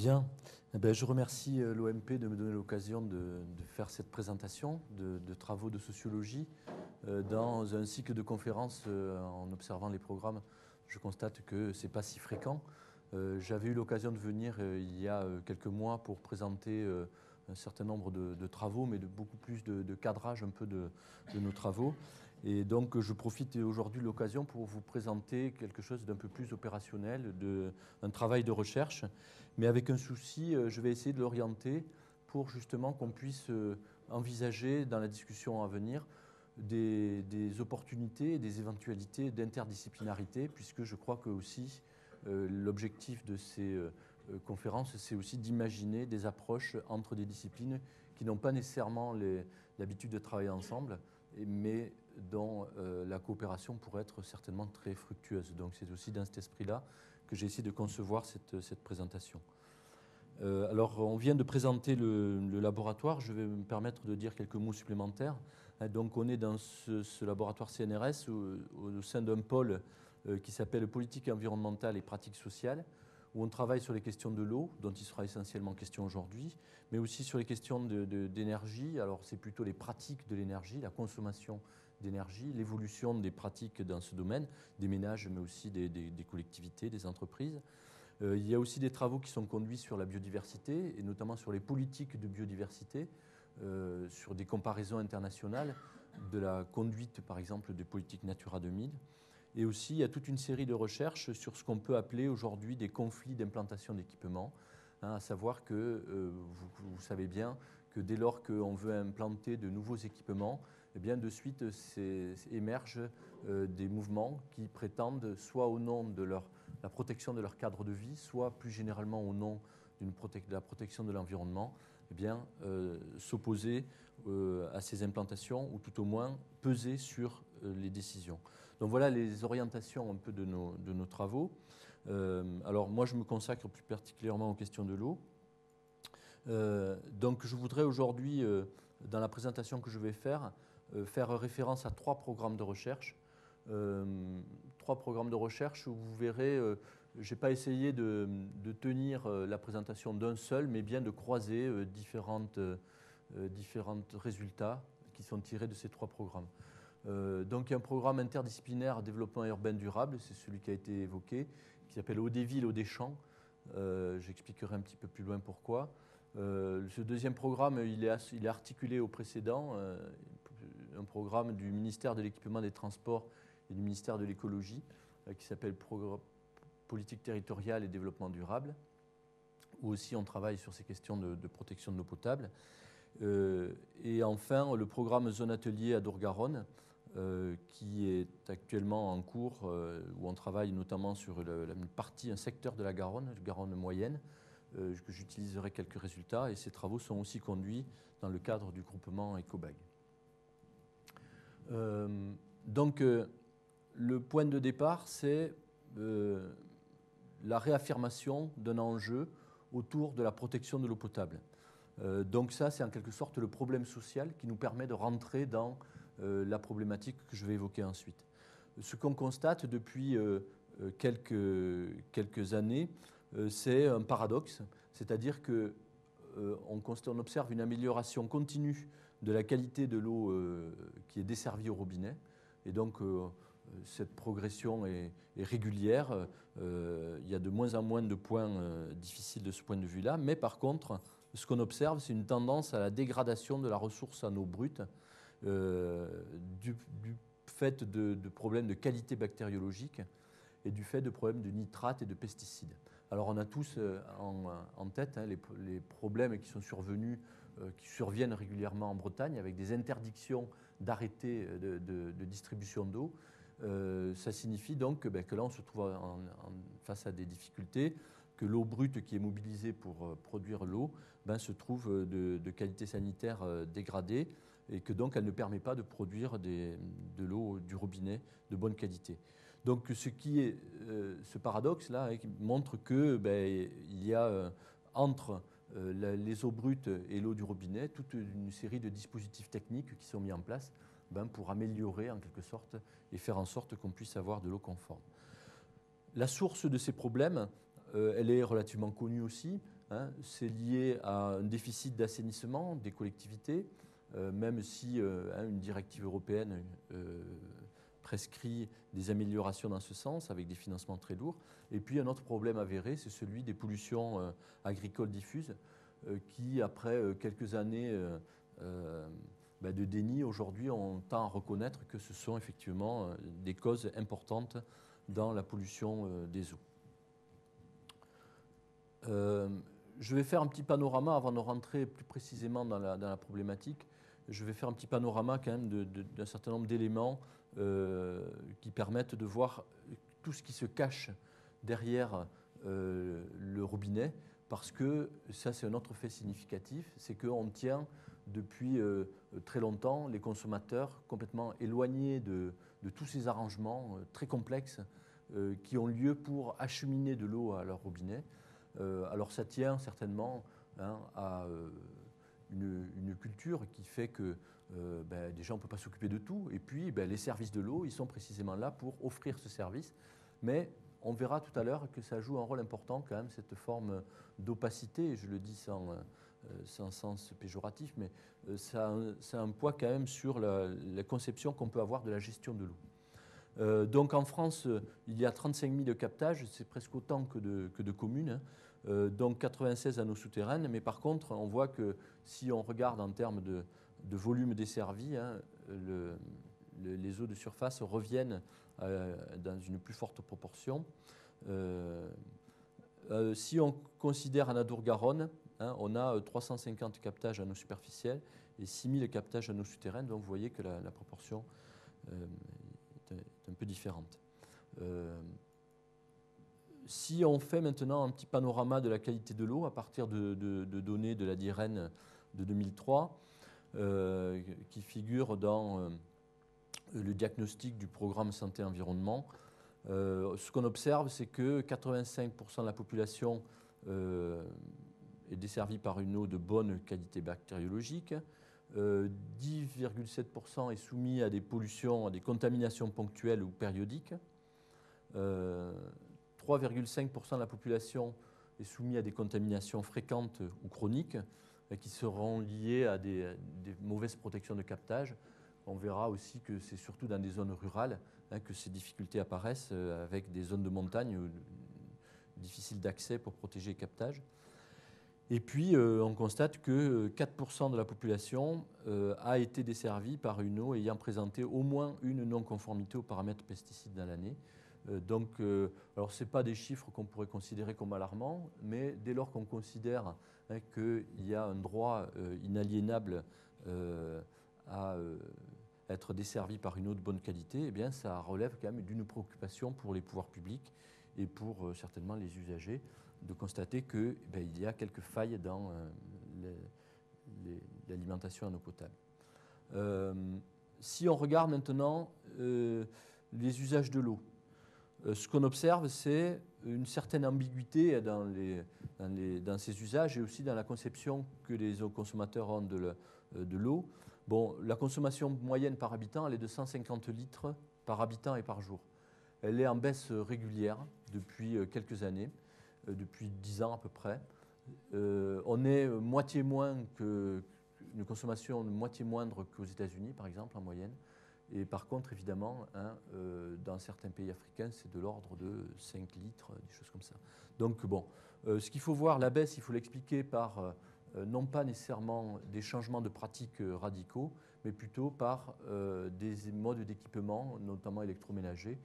Bien. Eh ben, je remercie l'OMP de me donner l'occasion de faire cette présentation de travaux de sociologie dans un cycle de conférences. En observant les programmes, je constate que ce n'est pas si fréquent. J'avais eu l'occasion de venir il y a quelques mois pour présenter un certain nombre de travaux, mais de beaucoup plus de cadrage un peu de nos travaux. Et donc je profite aujourd'hui de l'occasion pour vous présenter quelque chose d'un peu plus opérationnel, un travail de recherche, mais avec un souci, je vais essayer de l'orienter pour justement qu'on puisse envisager dans la discussion à venir des opportunités et des éventualités d'interdisciplinarité, puisque je crois que aussi l'objectif de ces conférences, c'est aussi d'imaginer des approches entre des disciplines qui n'ont pas nécessairement l'habitude de travailler ensemble, mais dont la coopération pourrait être certainement très fructueuse. Donc c'est aussi dans cet esprit-là que j'ai essayé de concevoir cette présentation. Alors, on vient de présenter le laboratoire. Je vais me permettre de dire quelques mots supplémentaires. Donc, on est dans ce laboratoire CNRS au sein d'un pôle qui s'appelle Politique environnementale et pratiques sociales, où on travaille sur les questions de l'eau, dont il sera essentiellement question aujourd'hui, mais aussi sur les questions d'énergie. Alors, c'est plutôt les pratiques de l'énergie, la consommation d'énergie, l'évolution des pratiques dans ce domaine, des ménages, mais aussi des collectivités, des entreprises. Il y a aussi des travaux qui sont conduits sur la biodiversité, et notamment sur les politiques de biodiversité, sur des comparaisons internationales de la conduite, par exemple, des politiques Natura 2000. Et aussi, il y a toute une série de recherches sur ce qu'on peut appeler aujourd'hui des conflits d'implantation d'équipements, à savoir que vous savez bien que dès lors qu'on veut implanter de nouveaux équipements, eh bien de suite émergent des mouvements qui prétendent, soit au nom de la protection de leur cadre de vie, soit plus généralement au nom de la protection de l'environnement, eh bien s'opposer à ces implantations, ou tout au moins peser sur les décisions. Donc voilà les orientations un peu de nos travaux. Alors moi je me consacre plus particulièrement aux questions de l'eau. Donc je voudrais aujourd'hui, dans la présentation que je vais faire référence à 3 programmes de recherche. 3 programmes de recherche où vous verrez, je n'ai pas essayé de tenir la présentation d'un seul, mais bien de croiser différents résultats qui sont tirés de ces 3 programmes. Donc il y a un programme interdisciplinaire développement urbain durable, c'est celui qui a été évoqué, qui s'appelle Eau des villes, eau des champs. J'expliquerai un petit peu plus loin pourquoi. Ce deuxième programme, il est articulé au précédent, un programme du ministère de l'Équipement des Transports et du ministère de l'Écologie, qui s'appelle Politique territoriale et développement durable, où aussi on travaille sur ces questions de protection de l'eau potable. Et enfin, le programme Zone Atelier à Dour-Garonne, qui est actuellement en cours, où on travaille notamment sur un secteur de la Garonne moyenne, que j'utiliserai quelques résultats, et ces travaux sont aussi conduits dans le cadre du groupement EcoBag. Donc, le point de départ, c'est la réaffirmation d'un enjeu autour de la protection de l'eau potable. Donc ça, c'est en quelque sorte le problème social qui nous permet de rentrer dans la problématique que je vais évoquer ensuite. Ce qu'on constate depuis quelques années, c'est un paradoxe, c'est-à-dire qu'on observe une amélioration continue de la qualité de l'eau qui est desservie au robinet, et donc cette progression est régulière. Il y a de moins en moins de points difficiles de ce point de vue-là, mais par contre, ce qu'on observe, c'est une tendance à la dégradation de la ressource en eau brute du fait de problèmes de qualité bactériologique et du fait de problèmes de nitrates et de pesticides. Alors on a tous en tête les problèmes qui sont survenus, qui surviennent régulièrement en Bretagne avec des interdictions d'arrêtés de distribution d'eau. Ça signifie donc que là on se trouve face à des difficultés, que l'eau brute qui est mobilisée pour produire l'eau se trouve de qualité sanitaire dégradée, et que donc elle ne permet pas de produire de l'eau du robinet de bonne qualité. Donc ce paradoxe-là montre qu'il y a entre les eaux brutes et l'eau du robinet toute une série de dispositifs techniques qui sont mis en place pour améliorer en quelque sorte et faire en sorte qu'on puisse avoir de l'eau conforme. La source de ces problèmes, elle est relativement connue aussi. c'est lié à un déficit d'assainissement des collectivités, même si une directive européenne prescrit des améliorations dans ce sens, avec des financements très lourds. Et puis un autre problème avéré, c'est celui des pollutions agricoles diffuses, qui, après quelques années de déni, aujourd'hui, on tend à reconnaître que ce sont effectivement des causes importantes dans la pollution des eaux. Je vais faire un petit panorama avant de rentrer plus précisément dans la problématique. Je vais faire un petit panorama quand même d'un certain nombre d'éléments qui permettent de voir tout ce qui se cache derrière le robinet, parce que ça, c'est un autre fait significatif, c'est qu'on tient depuis très longtemps les consommateurs complètement éloignés de tous ces arrangements très complexes qui ont lieu pour acheminer de l'eau à leur robinet. Alors ça tient certainement à une culture qui fait que déjà on ne peut pas s'occuper de tout, et puis les services de l'eau, ils sont précisément là pour offrir ce service, mais on verra tout à l'heure que ça joue un rôle important quand même, cette forme d'opacité, je le dis sans sens péjoratif, mais ça a un poids quand même sur la conception qu'on peut avoir de la gestion de l'eau. Donc en France, il y a 35 000 captages, c'est presque autant que de communes, donc 96 anneaux souterraines, mais par contre, on voit que si on regarde en termes de volume desservi, les eaux de surface reviennent dans une plus forte proportion. Si on considère Anadour-Garonne, on a 350 captages anneaux superficiels et 6000 captages anneaux souterrains, donc vous voyez que la proportion est un peu différente. Si on fait maintenant un petit panorama de la qualité de l'eau à partir de données de la DIREN de 2003, qui figurent dans le diagnostic du programme santé-environnement, ce qu'on observe, c'est que 85% de la population est desservie par une eau de bonne qualité bactériologique, 10,7% est soumis à des pollutions, à des contaminations ponctuelles ou périodiques, 3,5% de la population est soumise à des contaminations fréquentes ou chroniques qui seront liées à des mauvaises protections de captage. On verra aussi que c'est surtout dans des zones rurales que ces difficultés apparaissent, avec des zones de montagne difficiles d'accès pour protéger les captages. Et puis, on constate que 4% de la population a été desservie par une eau ayant présenté au moins une non-conformité aux paramètres pesticides dans l'année. Alors ce n'est pas des chiffres qu'on pourrait considérer comme alarmants, mais dès lors qu'on considère qu'il y a un droit inaliénable à être desservi par une eau de bonne qualité, eh bien, ça relève quand même d'une préoccupation pour les pouvoirs publics et pour certainement les usagers, de constater qu'il y a quelques failles dans l'alimentation en eau potable. Si on regarde maintenant les usages de l'eau, ce qu'on observe, c'est une certaine ambiguïté dans ces usages et aussi dans la conception que les consommateurs ont de l'eau. Bon, la consommation moyenne par habitant, elle est de 150 litres par habitant et par jour. Elle est en baisse régulière depuis quelques années, depuis 10 ans à peu près. On est moitié moins une consommation moitié moindre qu'aux États-Unis, par exemple, en moyenne. Et par contre, évidemment, dans certains pays africains, c'est de l'ordre de 5 litres, des choses comme ça. Donc, bon, ce qu'il faut voir, la baisse, il faut l'expliquer par non pas nécessairement des changements de pratiques radicaux, mais plutôt par des modes d'équipement, notamment électroménagers,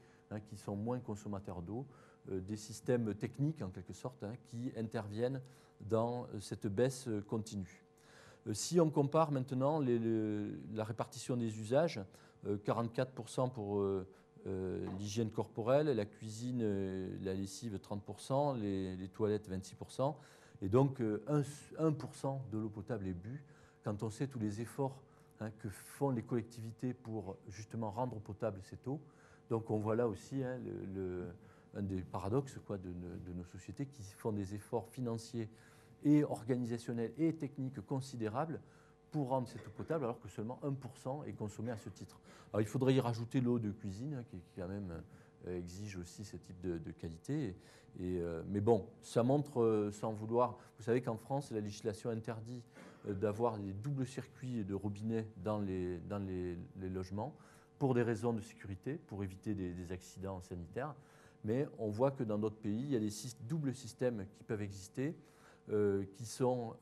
qui sont moins consommateurs d'eau, des systèmes techniques, en quelque sorte, qui interviennent dans cette baisse continue. Si on compare maintenant la répartition des usages, 44% pour l'hygiène corporelle, la cuisine, la lessive 30%, les toilettes 26%, et donc 1% de l'eau potable est bu. Quand on sait tous les efforts que font les collectivités pour justement rendre potable cette eau, donc on voit là aussi un des paradoxes de nos sociétés qui font des efforts financiers et organisationnels et techniques considérables pour rendre cette eau potable, alors que seulement 1% est consommé à ce titre. Alors il faudrait y rajouter l'eau de cuisine, qui est quand même exigent aussi ce type de qualité. Mais bon, ça montre, sans vouloir... Vous savez qu'en France, la législation interdit d'avoir des doubles circuits de robinet dans les logements pour des raisons de sécurité, pour éviter des accidents sanitaires. Mais on voit que dans d'autres pays, il y a des doubles systèmes qui peuvent exister, qui sont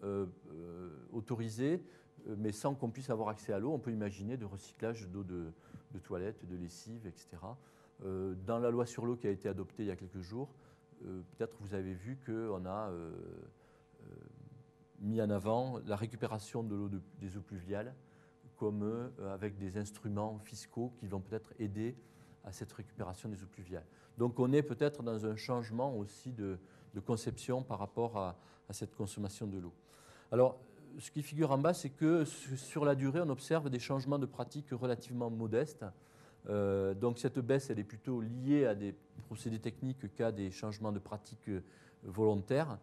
autorisés, mais sans qu'on puisse avoir accès à l'eau. On peut imaginer de recyclage d'eau de toilette, de lessive, etc. Dans la loi sur l'eau qui a été adoptée il y a quelques jours, peut-être vous avez vu qu'on a mis en avant la récupération de l'eau des eaux pluviales, comme avec des instruments fiscaux qui vont peut-être aider à cette récupération des eaux pluviales. Donc on est peut-être dans un changement aussi de conception par rapport à cette consommation de l'eau. Alors, ce qui figure en bas, c'est que sur la durée, on observe des changements de pratiques relativement modestes. Donc cette baisse, elle est plutôt liée à des procédés techniques qu'à des changements de pratiques volontaires.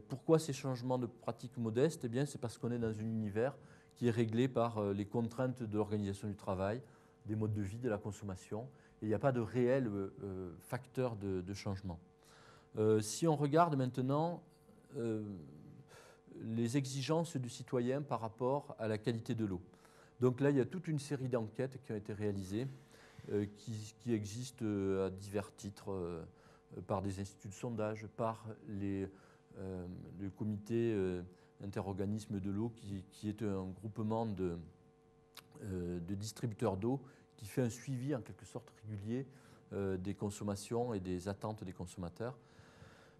Pourquoi ces changements de pratiques modestes? Eh bien, c'est parce qu'on est dans un univers qui est réglé par les contraintes de l'organisation du travail, des modes de vie, de la consommation. Et il n'y a pas de réel facteur de changement. Si on regarde maintenant les exigences du citoyen par rapport à la qualité de l'eau. Donc là, il y a toute une série d'enquêtes qui ont été réalisées, qui existent à divers titres, par des instituts de sondage, par le comité interorganisme de l'eau, qui est un groupement de distributeurs d'eau qui fait un suivi en quelque sorte régulier des consommations et des attentes des consommateurs.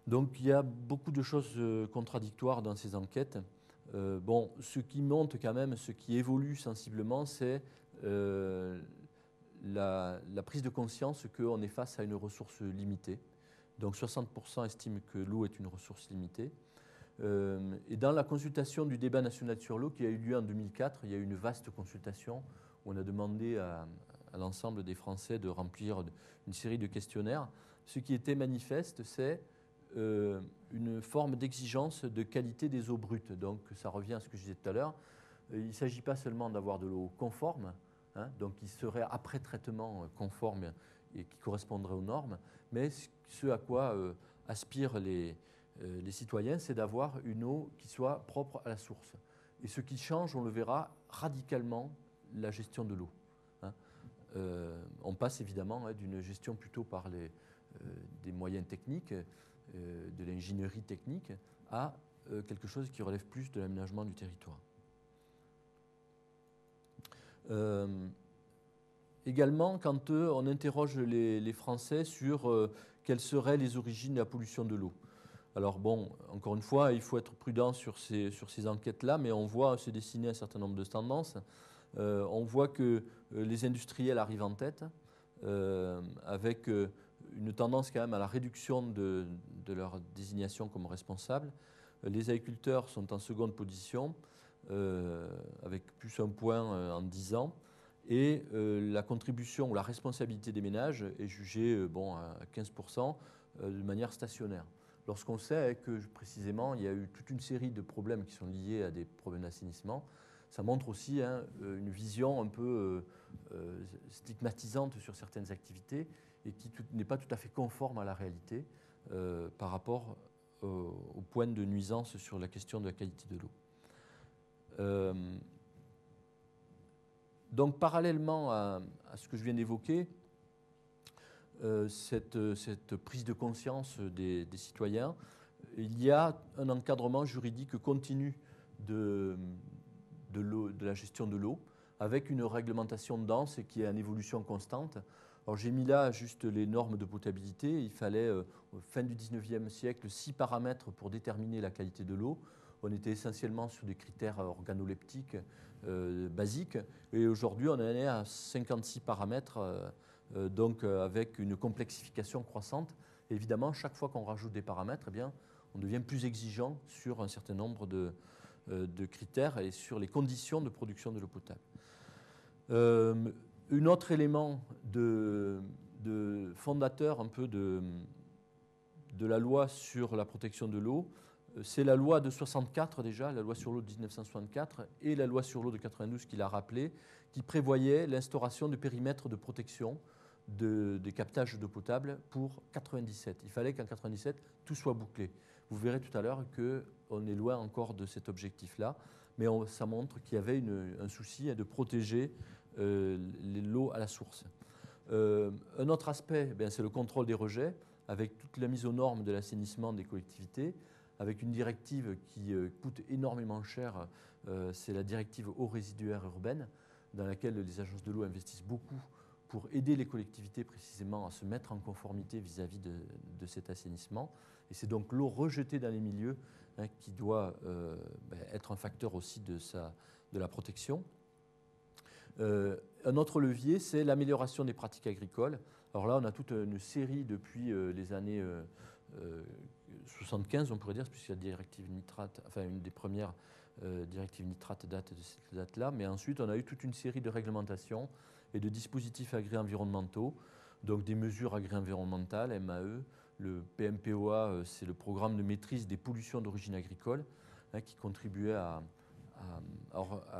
Donc il y a beaucoup de choses contradictoires dans ces enquêtes. Bon, ce qui monte quand même, ce qui évolue sensiblement, c'est la prise de conscience qu'on est face à une ressource limitée. Donc 60% estiment que l'eau est une ressource limitée. Et dans la consultation du débat national sur l'eau qui a eu lieu en 2004, il y a eu une vaste consultation où on a demandé à l'ensemble des Français de remplir une série de questionnaires. Ce qui était manifeste, c'est une forme d'exigence de qualité des eaux brutes. Donc ça revient à ce que je disais tout à l'heure. Il ne s'agit pas seulement d'avoir de l'eau conforme, donc qui serait après traitement conforme et qui correspondrait aux normes, mais ce à quoi aspirent les citoyens, c'est d'avoir une eau qui soit propre à la source. Et ce qui change, on le verra, radicalement la gestion de l'eau. On passe évidemment d'une gestion plutôt par des moyens techniques, de l'ingénierie technique, à quelque chose qui relève plus de l'aménagement du territoire. Également, quand on interroge les Français sur quelles seraient les origines de la pollution de l'eau. Alors bon, encore une fois, il faut être prudent sur ces enquêtes-là, mais on voit se dessiner un certain nombre de tendances. On voit que les industriels arrivent en tête, avec une tendance quand même à la réduction de leur désignation comme responsable. Les agriculteurs sont en seconde position, avec plus un point en 10 ans. Et la contribution ou la responsabilité des ménages est jugée à 15% de manière stationnaire. Lorsqu'on sait que précisément il y a eu toute une série de problèmes qui sont liés à des problèmes d'assainissement, ça montre aussi une vision un peu stigmatisante sur certaines activités et qui n'est pas tout à fait conforme à la réalité par rapport au point de nuisance sur la question de la qualité de l'eau. Donc parallèlement à ce que je viens d'évoquer, cette prise de conscience des citoyens, il y a un encadrement juridique continu de la gestion de l'eau, avec une réglementation dense et qui est en évolution constante. Alors j'ai mis là juste les normes de potabilité. Il fallait, fin du 19e siècle, 6 paramètres pour déterminer la qualité de l'eau. On était essentiellement sur des critères organoleptiques basiques. Et aujourd'hui, on en est à 56 paramètres, donc avec une complexification croissante. Et évidemment, chaque fois qu'on rajoute des paramètres, eh bien, on devient plus exigeant sur un certain nombre de critères et sur les conditions de production de l'eau potable. Un autre élément de fondateur un peu de la loi sur la protection de l'eau, c'est la loi de 64 déjà, la loi sur l'eau de 1964 et la loi sur l'eau de 92 qui l'a rappelé, qui prévoyait l'instauration de périmètres de protection des captages d'eau potable pour 97. Il fallait qu'en 97, tout soit bouclé. Vous verrez tout à l'heure qu'on est loin encore de cet objectif-là, mais ça montre qu'il y avait un souci de protéger l'eau à la source. Un autre aspect, c'est le contrôle des rejets, avec toute la mise aux normes de l'assainissement des collectivités, avec une directive qui coûte énormément cher, c'est la directive eau résiduaire urbaine, dans laquelle les agences de l'eau investissent beaucoup pour aider les collectivités précisément à se mettre en conformité vis-à-vis de cet assainissement. Et c'est donc l'eau rejetée dans les milieux qui doit être un facteur aussi de la protection. Un autre levier, c'est l'amélioration des pratiques agricoles. Alors là, on a toute une série depuis les années 75, on pourrait dire, puisque la directive nitrate, enfin une des premières directives nitrate date de cette date-là, mais ensuite on a eu toute une série de réglementations et de dispositifs agri-environnementaux, donc des mesures agri-environnementales, MAE, le PMPOA, c'est le programme de maîtrise des pollutions d'origine agricole, qui contribuait à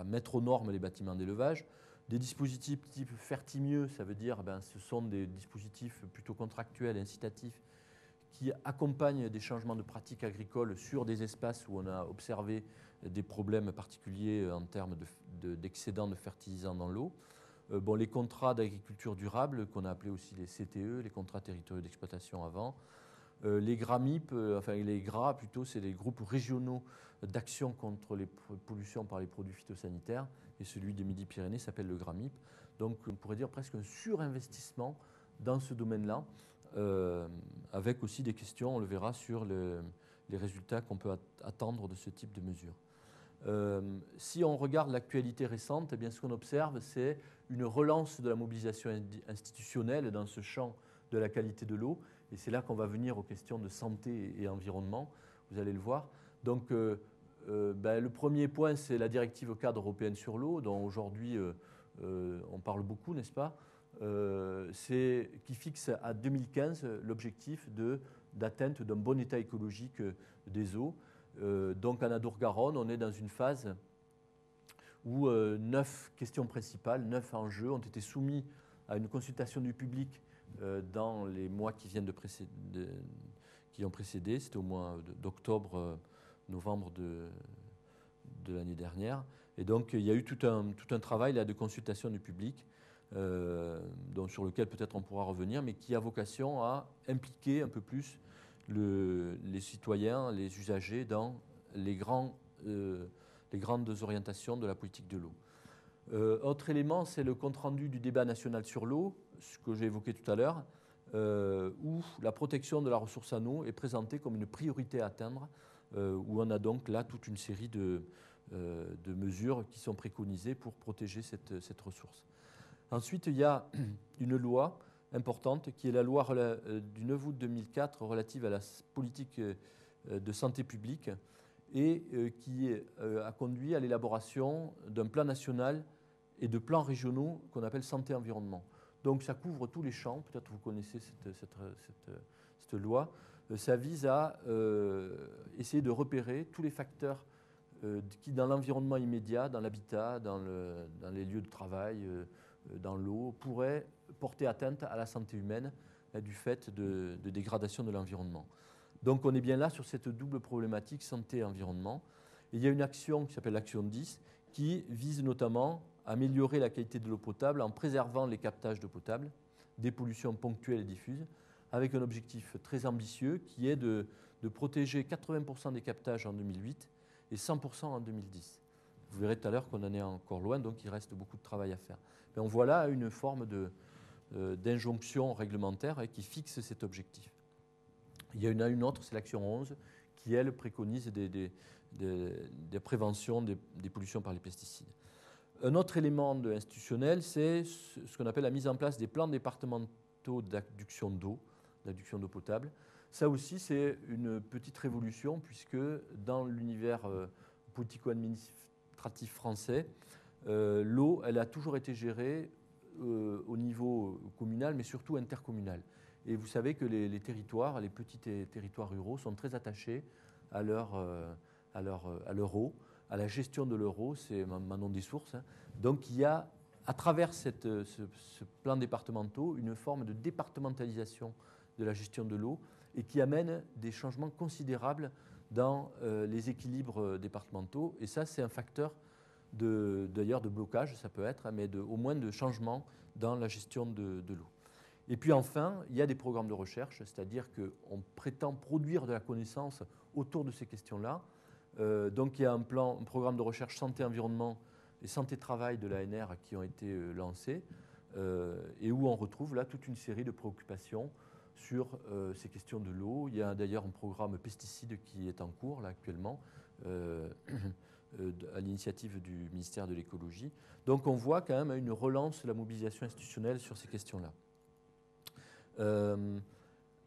mettre aux normes les bâtiments d'élevage. Des dispositifs type Fertimieux, ça veut dire ce sont des dispositifs plutôt contractuels, incitatifs, qui accompagnent des changements de pratiques agricoles sur des espaces où on a observé des problèmes particuliers en termes d'excédent de fertilisants dans l'eau. Les contrats d'agriculture durable, qu'on a appelés aussi les CTE, les contrats territoriaux d'exploitation avant. Les GRAMIP, les GRA plutôt, c'est les groupes régionaux d'action contre les pollutions par les produits phytosanitaires, et celui des Midi-Pyrénées s'appelle le GRAMIP. Donc on pourrait dire presque un surinvestissement dans ce domaine-là, avec aussi des questions, on le verra, sur les résultats qu'on peut attendre de ce type de mesures. Si on regarde l'actualité récente, eh bien, ce qu'on observe, c'est une relance de la mobilisation institutionnelle dans ce champ de la qualité de l'eau. Et c'est là qu'on va venir aux questions de santé et environnement, vous allez le voir. Donc, le premier point, c'est la directive cadre européenne sur l'eau, dont aujourd'hui on parle beaucoup, n'est-ce pas, qui fixe à 2015 l'objectif d'atteinte d'un bon état écologique des eaux. Donc en Adour-Garonne, on est dans une phase où 9 questions principales, 9 enjeux ont été soumis à une consultation du public dans les mois qui ont précédé. C'était au mois d'octobre, novembre de l'année dernière. Et donc il y a eu tout un travail là, de consultation du public sur lequel peut-être on pourra revenir, mais qui a vocation à impliquer un peu plus les citoyens, les usagers dans les grandes orientations de la politique de l'eau. Autre élément, c'est le compte-rendu du débat national sur l'eau, ce que j'ai évoqué tout à l'heure, où la protection de la ressource en eau est présentée comme une priorité à atteindre, où on a donc là toute une série de mesures qui sont préconisées pour protéger cette ressource. Ensuite, il y a une loi importante qui est la loi du 9 août 2004 relative à la politique de santé publique et qui a conduit à l'élaboration d'un plan national et de plans régionaux qu'on appelle santé-environnement. Donc ça couvre tous les champs, peut-être vous connaissez cette loi. Ça vise à essayer de repérer tous les facteurs qui, dans l'environnement immédiat, dans l'habitat, dans les lieux de travail, dans l'eau, pourraient porter atteinte à la santé humaine du fait de dégradation de l'environnement. Donc on est bien là sur cette double problématique santé et environnement. Et il y a une action qui s'appelle l'action 10 qui vise notamment à améliorer la qualité de l'eau potable en préservant les captages d'eau potable, des pollutions ponctuelles et diffuses, avec un objectif très ambitieux qui est de protéger 80% des captages en 2008 et 100% en 2010. Vous verrez tout à l'heure qu'on en est encore loin, donc il reste beaucoup de travail à faire. Mais on voit là une forme d'injonction réglementaire qui fixe cet objectif. Il y en a une autre, c'est l'action 11, qui, elle, préconise des préventions des pollutions par les pesticides. Un autre élément institutionnel, c'est ce qu'on appelle la mise en place des plans départementaux d'adduction d'eau potable. Ça aussi, c'est une petite révolution, puisque dans l'univers politico-administratif français, l'eau, elle a toujours été gérée au niveau communal, mais surtout intercommunal. Et vous savez que les territoires, les petits territoires ruraux, sont très attachés à leur eau, à la gestion de leur eau, c'est Manon des sources. Donc il y a à travers ce plan départemental, une forme de départementalisation de la gestion de l'eau et qui amène des changements considérables dans les équilibres départementaux. Et ça, c'est un facteur d'ailleurs de blocage, ça peut être, mais au moins de changement dans la gestion de l'eau. Et puis enfin, il y a des programmes de recherche, c'est-à-dire qu'on prétend produire de la connaissance autour de ces questions-là. Donc il y a un programme de recherche santé-environnement et santé-travail de l'ANR qui ont été lancés et où on retrouve là toute une série de préoccupations sur ces questions de l'eau. Il y a d'ailleurs un programme pesticides qui est en cours là actuellement à l'initiative du ministère de l'écologie. Donc on voit quand même une relance de la mobilisation institutionnelle sur ces questions-là.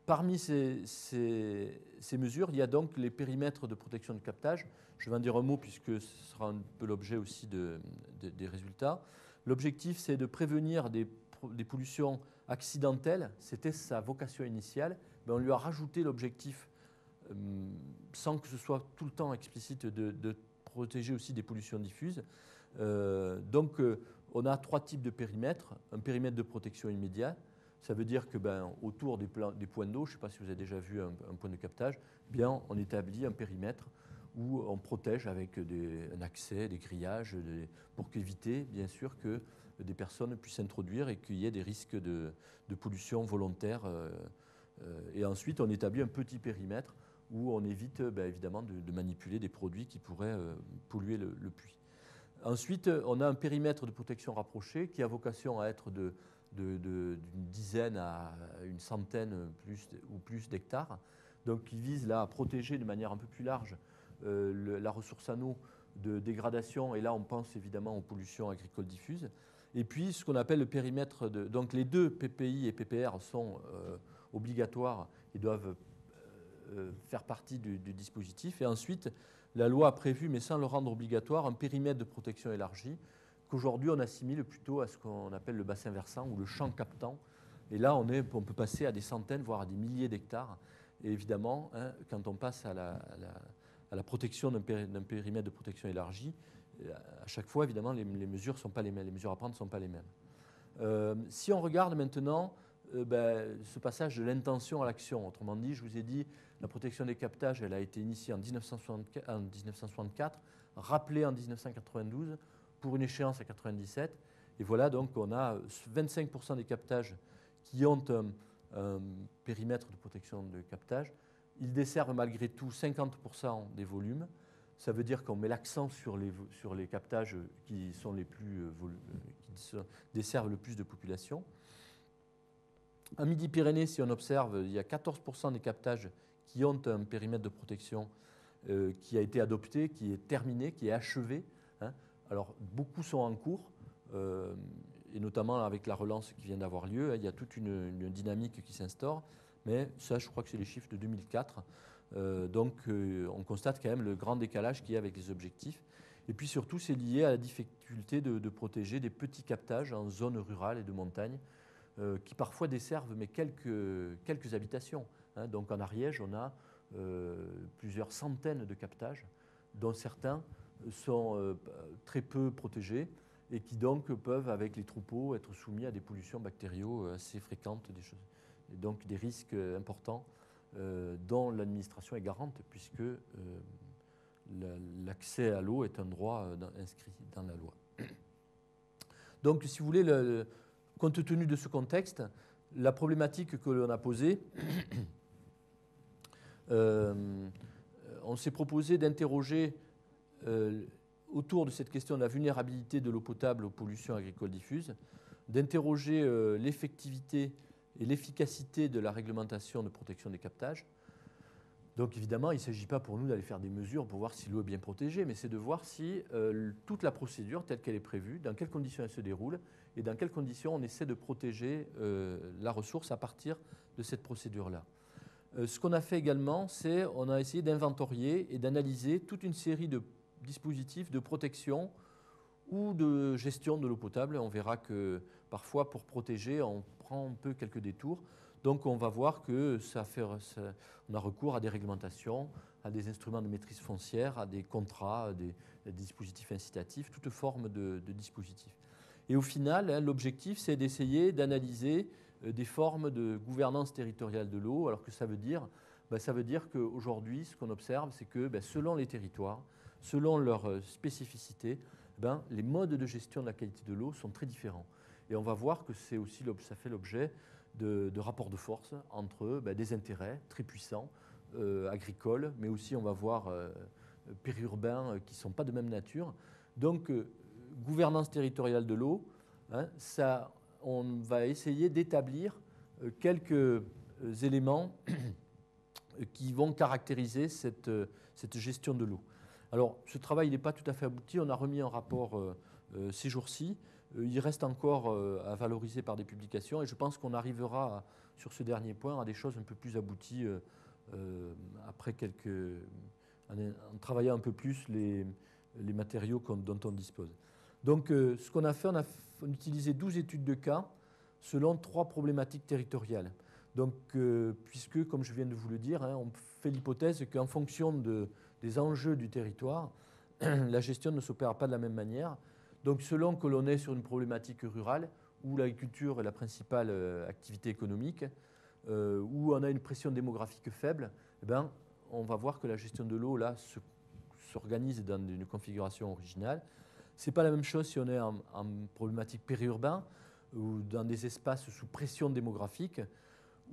Parmi ces mesures, il y a donc les périmètres de protection de captage. Je vais en dire un mot puisque ce sera un peu l'objet aussi des résultats. L'objectif, c'est de prévenir des pollutions accidentelles. C'était sa vocation initiale. Mais on lui a rajouté l'objectif, sans que ce soit tout le temps explicite, de protéger aussi des pollutions diffuses. Donc, on a 3 types de périmètres. Un périmètre de protection immédiate. Ça veut dire que autour des points d'eau, je ne sais pas si vous avez déjà vu un point de captage, on établit un périmètre où on protège avec un accès, des grillages, pour éviter bien sûr que des personnes puissent introduire et qu'il y ait des risques de pollution volontaire. Et ensuite, on établit un petit périmètre où on évite évidemment de manipuler des produits qui pourraient polluer le puits. Ensuite, on a un périmètre de protection rapproché qui a vocation à être d'une dizaine à une centaine ou plus d'hectares, donc qui vise là à protéger de manière un peu plus large la ressource en eau de dégradation, et là on pense évidemment aux pollutions agricoles diffuses. Et puis ce qu'on appelle le périmètre donc les 2 PPI et PPR sont obligatoires et doivent faire partie du dispositif. Et ensuite, la loi a prévu, mais sans le rendre obligatoire, un périmètre de protection élargi qu'aujourd'hui on assimile plutôt à ce qu'on appelle le bassin versant ou le champ captant. Et là, on peut passer à des centaines, voire à des milliers d'hectares. Et évidemment, quand on passe à la protection d'un périmètre de protection élargi, à chaque fois, évidemment, les mesures sont pas les mêmes, les mesures à prendre ne sont pas les mêmes. Si on regarde maintenant ce passage de l'intention à l'action, autrement dit, je vous ai dit, la protection des captages, elle a été initiée en 1964, rappelée en 1992, pour une échéance à 97. Et voilà, donc on a 25% des captages qui ont un périmètre de protection de captage. Ils desservent malgré tout 50% des volumes. Ça veut dire qu'on met l'accent sur les captages qui sont qui desservent le plus de population. En Midi-Pyrénées, si on observe, il y a 14% des captages qui ont un périmètre de protection qui a été adopté, qui est terminé, qui est achevé. Alors, beaucoup sont en cours, et notamment avec la relance qui vient d'avoir lieu, il y a toute une dynamique qui s'instaure, mais ça, je crois que c'est les chiffres de 2004. Donc, on constate quand même le grand décalage qu'il y a avec les objectifs. Et puis surtout, c'est lié à la difficulté de protéger des petits captages en zone rurale et de montagne, qui parfois desservent mais quelques habitations. Donc, en Ariège, on a plusieurs centaines de captages, dont certains sont très peu protégés et qui donc peuvent, avec les troupeaux, être soumis à des pollutions bactériaux assez fréquentes, et donc des risques importants dont l'administration est garante, puisque l'accès à l'eau est un droit inscrit dans la loi. Donc, si vous voulez, compte tenu de ce contexte, la problématique que l'on a posée, on s'est proposé d'interroger autour de cette question de la vulnérabilité de l'eau potable aux pollutions agricoles diffuses, d'interroger l'effectivité et l'efficacité de la réglementation de protection des captages. Donc évidemment, il ne s'agit pas pour nous d'aller faire des mesures pour voir si l'eau est bien protégée, mais c'est de voir si toute la procédure telle qu'elle est prévue, dans quelles conditions elle se déroule et dans quelles conditions on essaie de protéger la ressource à partir de cette procédure-là. Ce qu'on a fait également, c'est on a essayé d'inventorier et d'analyser toute une série de dispositifs de protection ou de gestion de l'eau potable. On verra que parfois, pour protéger, on prend un peu quelques détours. Donc, on va voir que on a recours à des réglementations, à des instruments de maîtrise foncière, à des contrats, à des dispositifs incitatifs, toute forme de dispositifs. Et au final, hein, l'objectif, c'est d'essayer d'analyser des formes de gouvernance territoriale de l'eau. Alors que ça veut dire? Ça veut dire qu'aujourd'hui, ce qu'on observe, c'est que selon les territoires, selon leurs spécificités, les modes de gestion de la qualité de l'eau sont très différents. Et on va voir que ça fait l'objet de rapports de force entre des intérêts très puissants, agricoles, mais aussi on va voir périurbains qui ne sont pas de même nature. Donc, gouvernance territoriale de l'eau, hein, on va essayer d'établir quelques éléments qui vont caractériser cette gestion de l'eau. Alors, ce travail n'est pas tout à fait abouti. On a remis un rapport ces jours-ci. Il reste encore à valoriser par des publications et je pense qu'on arrivera, sur ce dernier point, à des choses un peu plus abouties après en travaillant un peu plus les matériaux dont on dispose. Donc, ce qu'on a fait, on a utilisé 12 études de cas selon 3 problématiques territoriales. Donc, puisque, comme je viens de vous le dire, hein, on fait l'hypothèse qu'en fonction des enjeux du territoire, la gestion ne s'opère pas de la même manière. Donc, selon que l'on est sur une problématique rurale, où l'agriculture est la principale activité économique, où on a une pression démographique faible, on va voir que la gestion de l'eau, là, s'organise dans une configuration originale. Ce n'est pas la même chose si on est en problématique périurbain, ou dans des espaces sous pression démographique,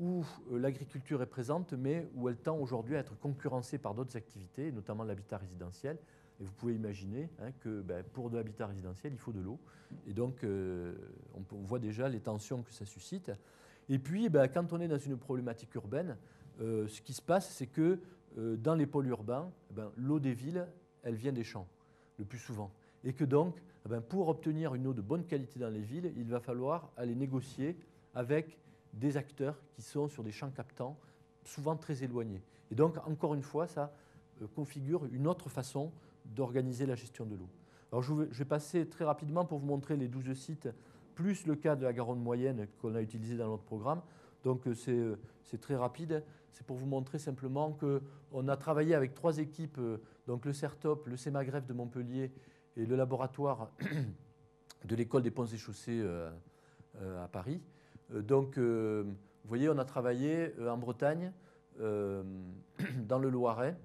où l'agriculture est présente, mais où elle tend aujourd'hui à être concurrencée par d'autres activités, notamment l'habitat résidentiel. Et vous pouvez imaginer que pour de l'habitat résidentiel, il faut de l'eau. Et donc, on voit déjà les tensions que ça suscite. Et puis, quand on est dans une problématique urbaine, ce qui se passe, c'est que dans les pôles urbains, l'eau des villes, elle vient des champs, le plus souvent. Et que donc, pour obtenir une eau de bonne qualité dans les villes, il va falloir aller négocier avec des acteurs qui sont sur des champs captants, souvent très éloignés. Et donc, encore une fois, ça configure une autre façon d'organiser la gestion de l'eau. Alors, je vais passer très rapidement pour vous montrer les 12 sites, plus le cas de la Garonne moyenne qu'on a utilisé dans notre programme. Donc, c'est très rapide. C'est pour vous montrer simplement qu'on a travaillé avec 3 équipes, donc le CERTOP, le CEMAGREF de Montpellier et le laboratoire de l'école des ponts et chaussées à Paris. Donc, vous voyez, on a travaillé en Bretagne, dans le Loiret,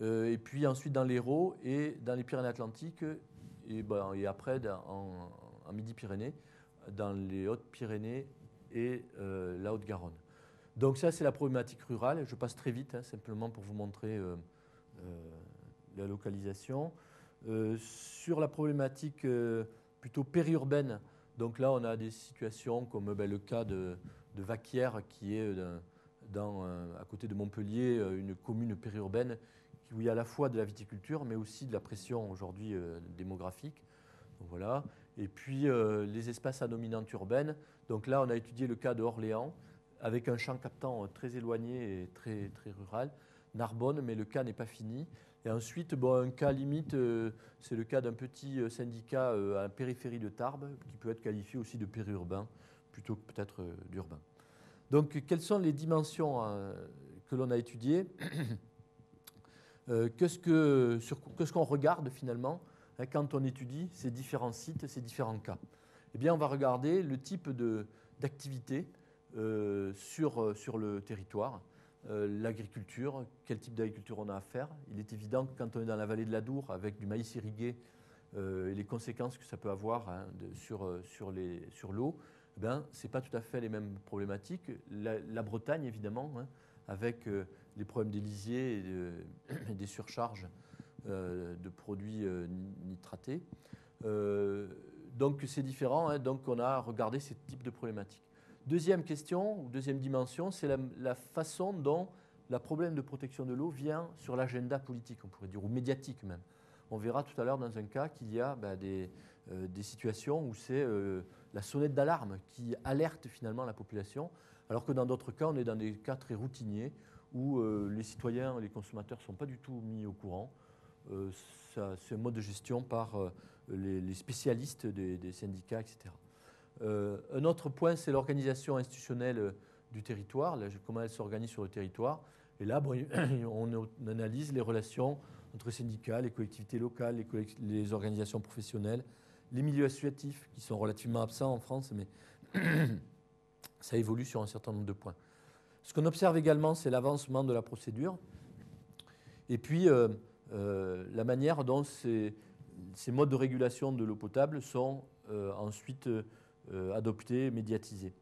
et puis ensuite dans l'Hérault et dans les Pyrénées-Atlantiques, et après en Midi-Pyrénées, dans les Hautes-Pyrénées et la Haute-Garonne. Donc ça, c'est la problématique rurale. Je passe très vite, simplement pour vous montrer la localisation. Sur la problématique plutôt périurbaine, donc là, on a des situations comme le cas de Vaquières, qui est à côté de Montpellier, une commune périurbaine où il y a à la fois de la viticulture, mais aussi de la pression aujourd'hui démographique. Donc, voilà. Et puis, les espaces à dominante urbaine. Donc là, on a étudié le cas de Orléans, avec un champ captant très éloigné et très, très rural. Narbonne, mais le cas n'est pas fini. Et ensuite, un cas limite, c'est le cas d'un petit syndicat à la périphérie de Tarbes, qui peut être qualifié aussi de périurbain, plutôt que peut-être d'urbain. Donc, quelles sont les dimensions que l'on a étudiées? Qu'est-ce qu'on regarde finalement quand on étudie ces différents sites, ces différents cas? Eh bien, on va regarder le type d'activité sur le territoire. L'agriculture, quel type d'agriculture on a à faire. Il est évident que quand on est dans la vallée de l'Adour avec du maïs irrigué et les conséquences que ça peut avoir sur l'eau, ce n'est pas tout à fait les mêmes problématiques. La Bretagne, évidemment, avec les problèmes des lisiers et des surcharges de produits nitratés. Donc c'est différent, donc on a regardé ces types de problématiques. Deuxième question, ou deuxième dimension, c'est la façon dont le problème de protection de l'eau vient sur l'agenda politique, on pourrait dire, ou médiatique même. On verra tout à l'heure dans un cas qu'il y a des situations où c'est la sonnette d'alarme qui alerte finalement la population, alors que dans d'autres cas, on est dans des cas très routiniers où les citoyens, les consommateurs ne sont pas du tout mis au courant. C'est un mode de gestion par les spécialistes des syndicats, etc. Un autre point, c'est l'organisation institutionnelle du territoire, comment elle s'organise sur le territoire. Et là, on analyse les relations entre syndicats, les collectivités locales, les organisations professionnelles, les milieux associatifs qui sont relativement absents en France, mais ça évolue sur un certain nombre de points. Ce qu'on observe également, c'est l'avancement de la procédure et puis la manière dont ces modes de régulation de l'eau potable sont ensuite adoptés, médiatisés.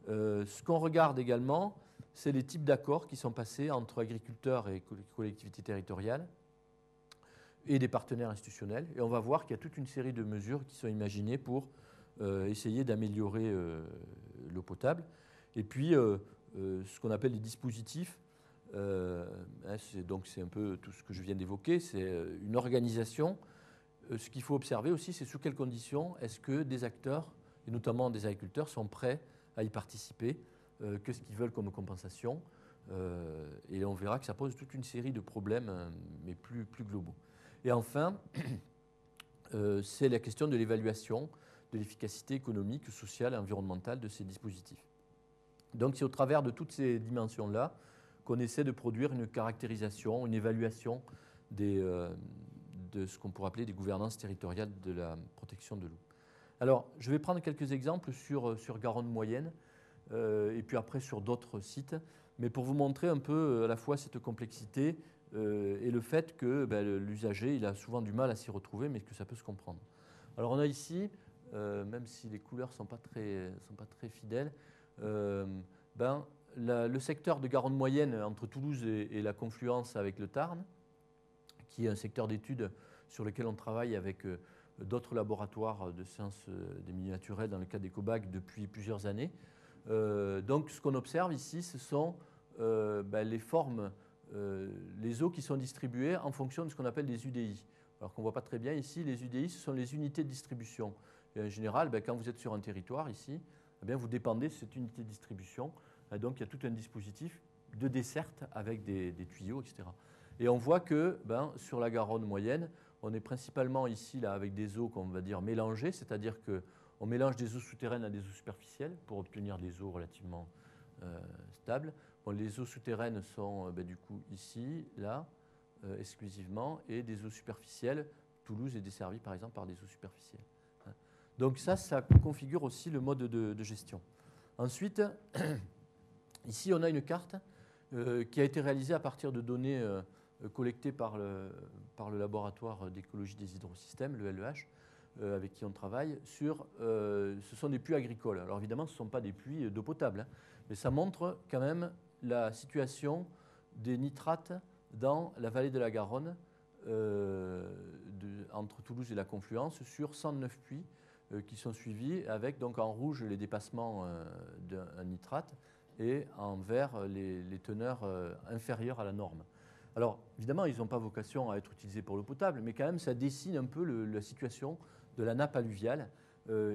Ce qu'on regarde également, c'est les types d'accords qui sont passés entre agriculteurs et collectivités territoriales et des partenaires institutionnels. Et on va voir qu'il y a toute une série de mesures qui sont imaginées pour essayer d'améliorer l'eau potable. Et puis, ce qu'on appelle les dispositifs, donc c'est un peu tout ce que je viens d'évoquer, c'est une organisation. Ce qu'il faut observer aussi, c'est sous quelles conditions est-ce que des acteurs, et notamment des agriculteurs, sont prêts à y participer, qu'est-ce qu'ils veulent comme compensation. Et on verra que ça pose toute une série de problèmes, mais plus globaux. Et enfin, c'est la question de l'évaluation de l'efficacité économique, sociale et environnementale de ces dispositifs. Donc c'est au travers de toutes ces dimensions-là qu'on essaie de produire une caractérisation, une évaluation de ce qu'on pourrait appeler des gouvernances territoriales de la protection de l'eau. Alors, je vais prendre quelques exemples sur Garonne moyenne et puis après sur d'autres sites, mais pour vous montrer un peu à la fois cette complexité et le fait que l'usager il a souvent du mal à s'y retrouver, mais que ça peut se comprendre. Alors on a ici, même si les couleurs ne sont pas très fidèles, le secteur de Garonne moyenne entre Toulouse et la confluence avec le Tarn, qui est un secteur d'études sur lequel on travaille avec d'autres laboratoires de sciences des milieux naturels dans le cadre d'EcoBac depuis plusieurs années. Donc ce qu'on observe ici, ce sont les formes, les eaux qui sont distribuées en fonction de ce qu'on appelle des UDI. Alors qu'on ne voit pas très bien ici, les UDI, ce sont les unités de distribution. Et en général, quand vous êtes sur un territoire ici, vous dépendez de cette unité de distribution. Et donc il y a tout un dispositif de desserte avec des tuyaux, etc. Et on voit que sur la Garonne moyenne, on est principalement ici là, avec des eaux qu'on va dire mélangées, c'est-à-dire qu'on mélange des eaux souterraines à des eaux superficielles pour obtenir des eaux relativement stables. Bon, les eaux souterraines sont du coup ici, là, exclusivement, et des eaux superficielles. Toulouse est desservie par exemple par des eaux superficielles. Donc ça configure aussi le mode de gestion. Ensuite, ici on a une carte qui a été réalisée à partir de données collectées par le laboratoire d'écologie des hydrosystèmes, le LEH, avec qui on travaille, ce sont des puits agricoles. Alors évidemment, ce ne sont pas des puits d'eau potable, mais ça montre quand même la situation des nitrates dans la vallée de la Garonne, entre Toulouse et la confluence, sur 109 puits qui sont suivis, avec donc en rouge les dépassements d'un nitrate et en vert les teneurs inférieures à la norme. Alors évidemment, ils n'ont pas vocation à être utilisés pour l'eau potable, mais quand même ça dessine un peu la situation de la nappe alluviale.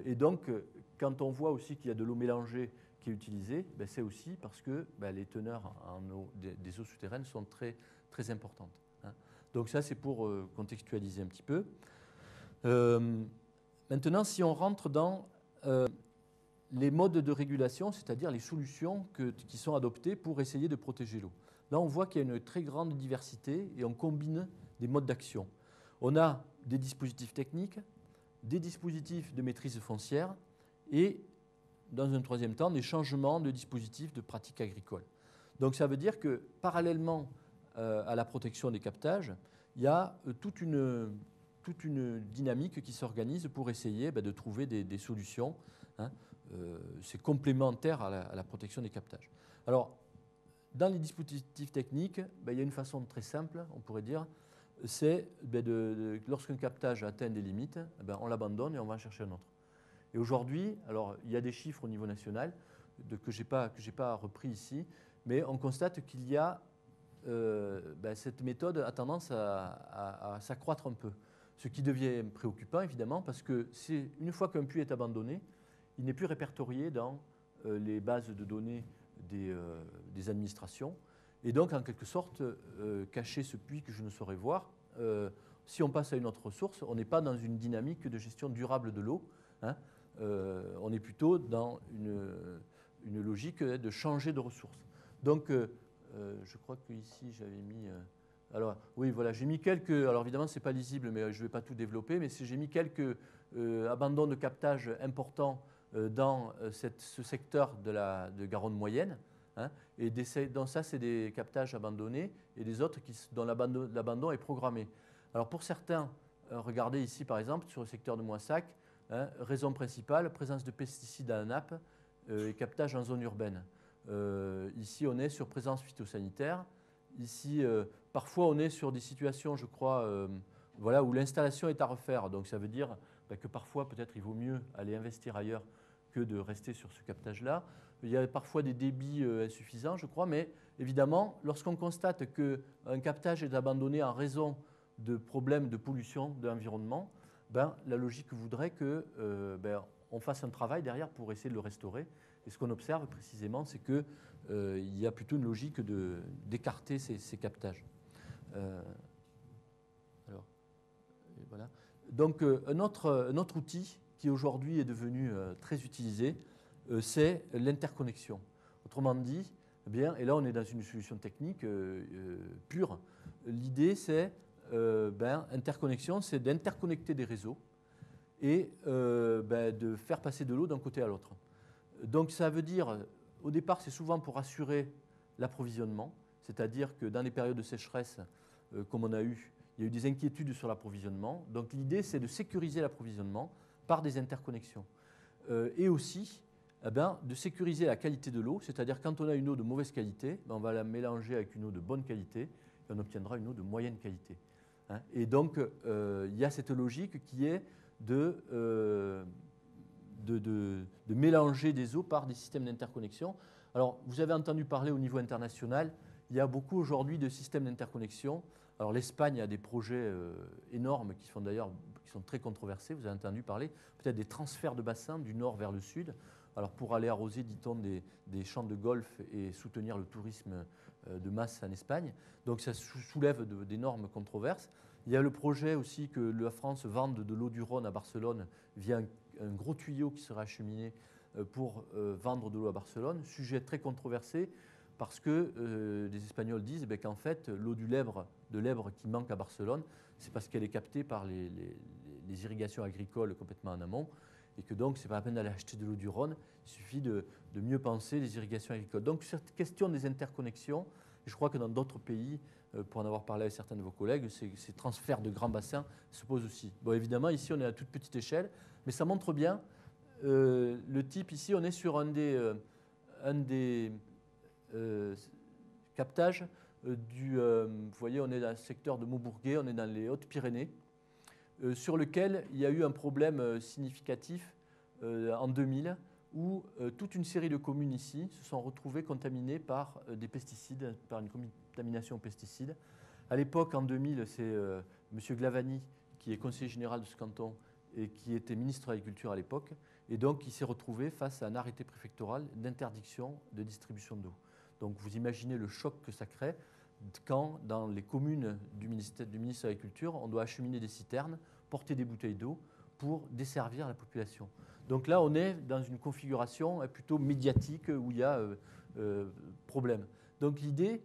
Et donc, quand on voit aussi qu'il y a de l'eau mélangée qui est utilisée, c'est aussi parce que les teneurs en eau des eaux souterraines sont très, très importantes. Donc ça, c'est pour contextualiser un petit peu. Maintenant, si on rentre dans les modes de régulation, c'est-à-dire les solutions qui sont adoptées pour essayer de protéger l'eau. Là, on voit qu'il y a une très grande diversité et on combine des modes d'action. On a des dispositifs techniques, des dispositifs de maîtrise foncière et, dans un troisième temps, des changements de dispositifs de pratiques agricoles. Donc ça veut dire que, parallèlement à la protection des captages, il y a toute une dynamique qui s'organise pour essayer de trouver des solutions. C'est complémentaire à la protection des captages. Alors, dans les dispositifs techniques, il y a une façon très simple, on pourrait dire, c'est lorsqu'un captage atteint des limites, on l'abandonne et on va en chercher un autre. Et aujourd'hui, alors il y a des chiffres au niveau national que je n'ai pas repris ici, mais on constate qu'il y a cette méthode a tendance à s'accroître un peu. Ce qui devient préoccupant, évidemment, parce que une fois qu'un puits est abandonné, il n'est plus répertorié dans les bases de données des administrations. Et donc, en quelque sorte, cacher ce puits que je ne saurais voir, si on passe à une autre ressource, on n'est pas dans une dynamique de gestion durable de l'eau. On est plutôt dans une logique de changer de ressource. Donc, je crois qu'ici, j'avais mis... alors, oui, voilà, j'ai mis quelques... Alors, évidemment, ce n'est pas lisible, mais je ne vais pas tout développer, mais j'ai mis quelques abandon de captage important dans ce secteur de Garonne moyenne. Hein, et donc ça, c'est des captages abandonnés et des autres dont l'abandon est programmé. Alors pour certains, regardez ici par exemple sur le secteur de Moissac, hein, raison principale, présence de pesticides à la nappe et captage en zone urbaine. Ici, on est sur présence phytosanitaire. Ici, parfois, on est sur des situations, je crois, voilà, où l'installation est à refaire. Donc ça veut dire que parfois, peut-être, il vaut mieux aller investir ailleurs que de rester sur ce captage-là. Il y a parfois des débits insuffisants, je crois, mais évidemment, lorsqu'on constate qu'un captage est abandonné en raison de problèmes de pollution de l'environnement, la logique voudrait qu'on fasse un travail derrière pour essayer de le restaurer. Et ce qu'on observe précisément, c'est qu'il y a plutôt une logique d'écarter ces captages. Voilà. Donc un autre outil qui aujourd'hui est devenu très utilisé, c'est l'interconnexion. Autrement dit, et là on est dans une solution technique pure, l'idée c'est interconnexion, c'est d'interconnecter des réseaux et de faire passer de l'eau d'un côté à l'autre. Donc ça veut dire, au départ c'est souvent pour assurer l'approvisionnement, c'est-à-dire que dans les périodes de sécheresse comme on a eu, il y a eu des inquiétudes sur l'approvisionnement. Donc l'idée c'est de sécuriser l'approvisionnement par des interconnexions. Et aussi de sécuriser la qualité de l'eau, c'est-à-dire quand on a une eau de mauvaise qualité, on va la mélanger avec une eau de bonne qualité et on obtiendra une eau de moyenne qualité. Hein. Et donc il y a cette logique qui est de mélanger des eaux par des systèmes d'interconnexion. Alors vous avez entendu parler au niveau international, il y a beaucoup aujourd'hui de systèmes d'interconnexion. Alors l'Espagne a des projets énormes qui sont très controversés, vous avez entendu parler, peut-être des transferts de bassins du nord vers le sud, alors pour aller arroser, dit-on, des champs de golf et soutenir le tourisme de masse en Espagne. Donc ça soulève d'énormes controverses. Il y a le projet aussi que la France vende de l'eau du Rhône à Barcelone via un gros tuyau qui sera acheminé pour vendre de l'eau à Barcelone. Sujet très controversé parce que les Espagnols disent qu'en fait, l'eau de l'Èbre qui manque à Barcelone, c'est parce qu'elle est captée par les irrigations agricoles complètement en amont et que donc, ce n'est pas la peine d'aller acheter de l'eau du Rhône, il suffit de mieux penser les irrigations agricoles. Donc, cette question des interconnexions, je crois que dans d'autres pays, pour en avoir parlé avec certains de vos collègues, ces transferts de grands bassins se posent aussi. Bon, évidemment, ici, on est à toute petite échelle, mais ça montre bien le type. Ici, on est sur un des captages vous voyez, on est dans le secteur de Maubourguet, on est dans les Hautes-Pyrénées, sur lequel il y a eu un problème significatif en 2000, où toute une série de communes ici se sont retrouvées contaminées par des pesticides, par une contamination aux pesticides. À l'époque, en 2000, c'est M. Glavany, qui est conseiller général de ce canton et qui était ministre de l'Agriculture à l'époque, et donc il s'est retrouvé face à un arrêté préfectoral d'interdiction de distribution d'eau. Donc vous imaginez le choc que ça crée quand, dans les communes du ministère de l'Agriculture, on doit acheminer des citernes, porter des bouteilles d'eau pour desservir la population. Donc là, on est dans une configuration plutôt médiatique où il y a problème. Donc l'idée